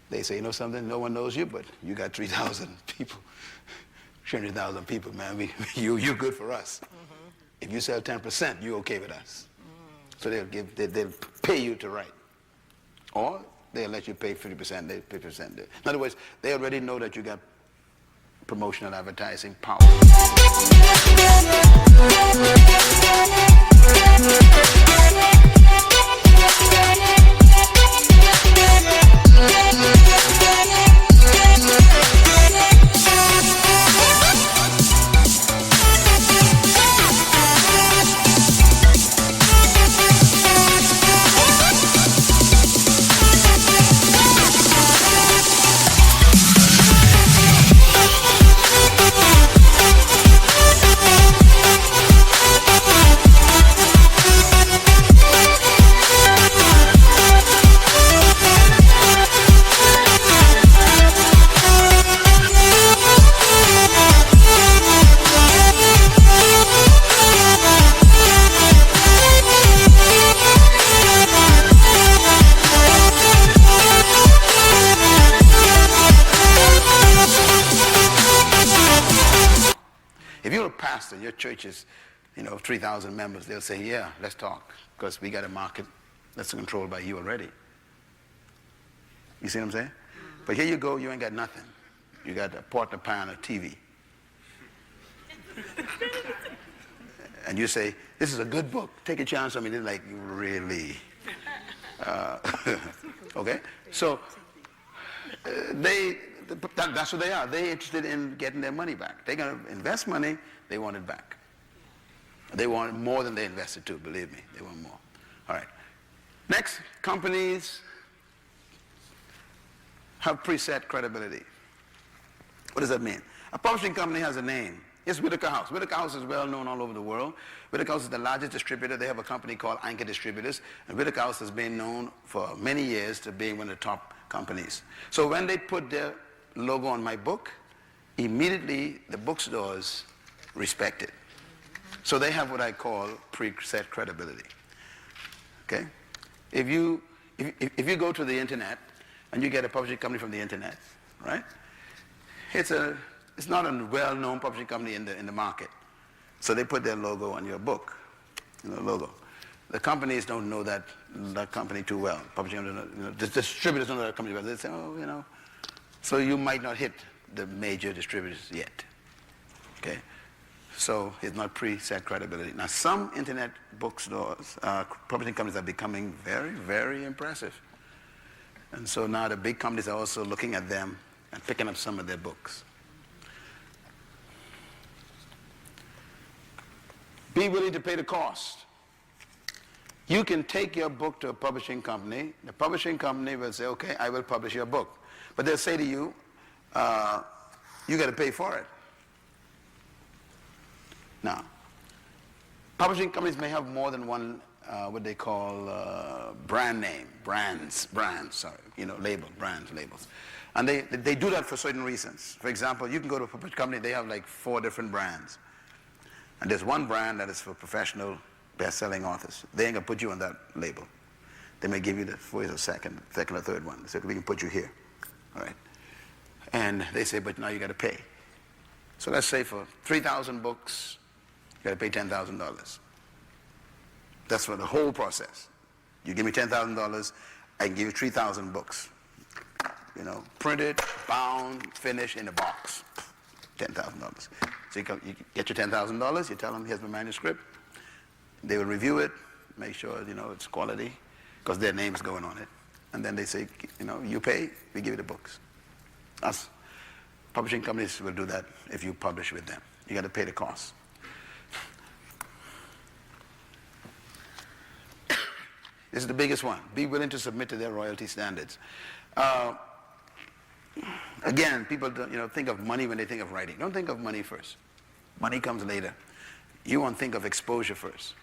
They say, you know something, no one knows you, but you got 3,000 people, 300,000 people, man. You're good for us. Mm-hmm. If you sell 10%, you're okay with us. So they'll pay you to write. Or they'll let you pay 50%, they pay 50%. In other words, they already know that you got promotional advertising power. pastor, your church is, 3,000 members. They'll say, yeah, let's talk, because we got a market that's controlled by you already. You see what I'm saying? But here you go, you ain't got nothing. You got a pot, a pan, a TV. And you say, this is a good book. Take a chance on me. They're like, really? Okay? So that's what they are. They're interested in getting their money back. They're going to invest money. They want it back. They want more than they invested too, believe me. They want more. All right. Next, companies have preset credibility. What does that mean? A publishing company has a name. It's Whitaker House. Whitaker House is well known all over the world. Whitaker House is the largest distributor. They have a company called Anchor Distributors. And Whitaker House has been known for many years to being one of the top companies. So when they put their logo on my book, immediately the bookstores respect it. So they have what I call preset credibility. Okay? If you go to the internet and you get a publishing company from the internet, right? It's not a well-known publishing company in the market. So they put their logo on your book, logo. The companies don't know that company too well. Publishing, the distributors don't know that company well. They say, so you might not hit the major distributors yet. Okay? So it's not preset credibility. Now some internet bookstores, publishing companies are becoming very, very impressive. And so now the big companies are also looking at them and picking up some of their books. Be willing to pay the cost. You can take your book to a publishing company. The publishing company will say, okay, I will publish your book. But they'll say to you, you got to pay for it. Now, publishing companies may have more than one, what they call brand name, brands, labels. And they do that for certain reasons. For example, you can go to a publishing company, they have like 4 different brands. And there's one brand that is for professional best-selling authors. They ain't gonna put you on that label. They may give you the first or second or third one. So we can put you here, all right? And they say, but now you gotta pay. So let's say for 3,000 books, you gotta pay $10,000. That's for the whole process. You give me $10,000, I can give you 3,000 books. Printed, bound, finished, in a box. $10,000. So you get your $10,000, you tell them, here's my manuscript. They will review it, make sure, it's quality, because their name's going on it. And then they say, you pay, we give you the books. Us, publishing companies will do that if you publish with them. You got to pay the cost. This is the biggest one. Be willing to submit to their royalty standards. Again, people think of money when they think of writing. Don't think of money first. Money comes later. You want to think of exposure first.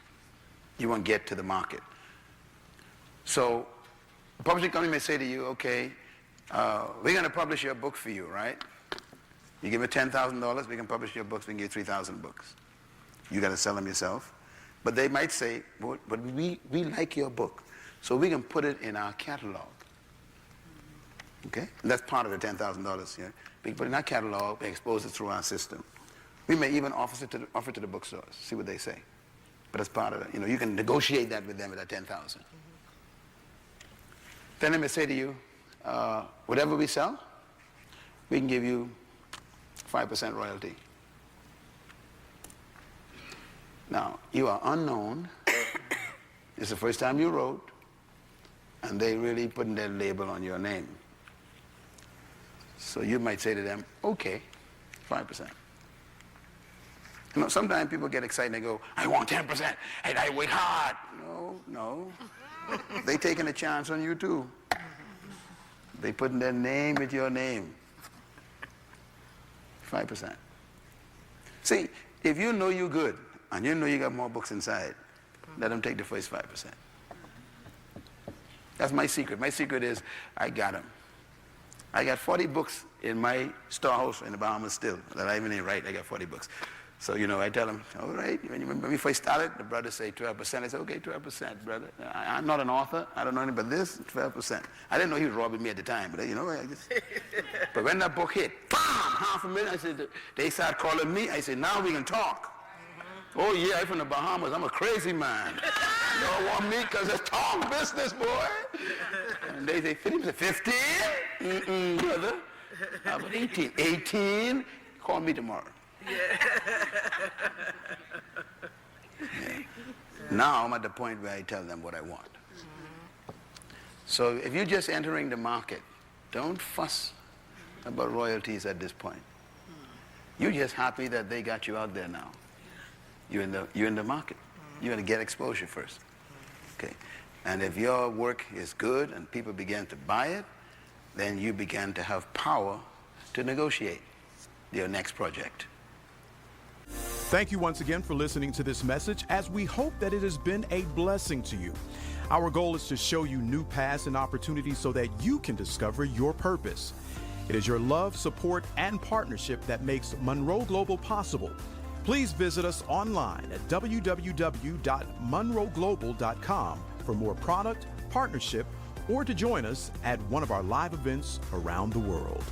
You want to get to the market. So a publishing company may say to you, okay, we're going to publish your book for you, right? You give me $10,000, we can publish your books, we can give you 3,000 books. You got to sell them yourself. But they might say, but we like your book, so we can put it in our catalog. Okay? And that's part of the $10,000. Yeah? We can put it in our catalog, we expose it through our system. We may even offer it to the bookstores, see what they say. But that's part of it. You can negotiate that with them at that $10,000. Then they may say to you, whatever we sell, we can give you 5% royalty. Now, you are unknown. It's the first time you wrote, and they really putting their label on your name. So you might say to them, okay, 5%. Sometimes people get excited and they go, I want 10%, and I wait hard. No. They taking a chance on you too. They putting their name with your name. 5%. See, if you know you're good, and you know you got more books inside, let them take the first 5%. That's my secret. My secret is, I got them. I got 40 books in my storehouse in the Bahamas still, that I even didn't write. I got 40 books. So, I tell them, all right, when we first started, the brothers say 12%. I say, okay, 12%, brother. I'm not an author. I don't know anything but this, 12%. I didn't know he was robbing me at the time, but but when that book hit, bam, $500,000, I said, they started calling me. I said, now we can talk. Oh, yeah, I'm from the Bahamas. I'm a crazy man. You don't want me because it's talk business, boy. And they say, 15? Mm-mm, brother. How about 18? 18? Call me tomorrow. Yeah. Now I'm at the point where I tell them what I want. So if you're just entering the market, don't fuss about royalties at this point. You're just happy that they got you out there now. You're in the market. You're going to get exposure first. Okay. And if your work is good and people begin to buy it, then you begin to have power to negotiate your next project. Thank you once again for listening to this message, as we hope that it has been a blessing to you. Our goal is to show you new paths and opportunities so that you can discover your purpose. It is your love, support, and partnership that makes Munroe Global possible. Please visit us online at www.munroeglobal.com for more product, partnership, or to join us at one of our live events around the world.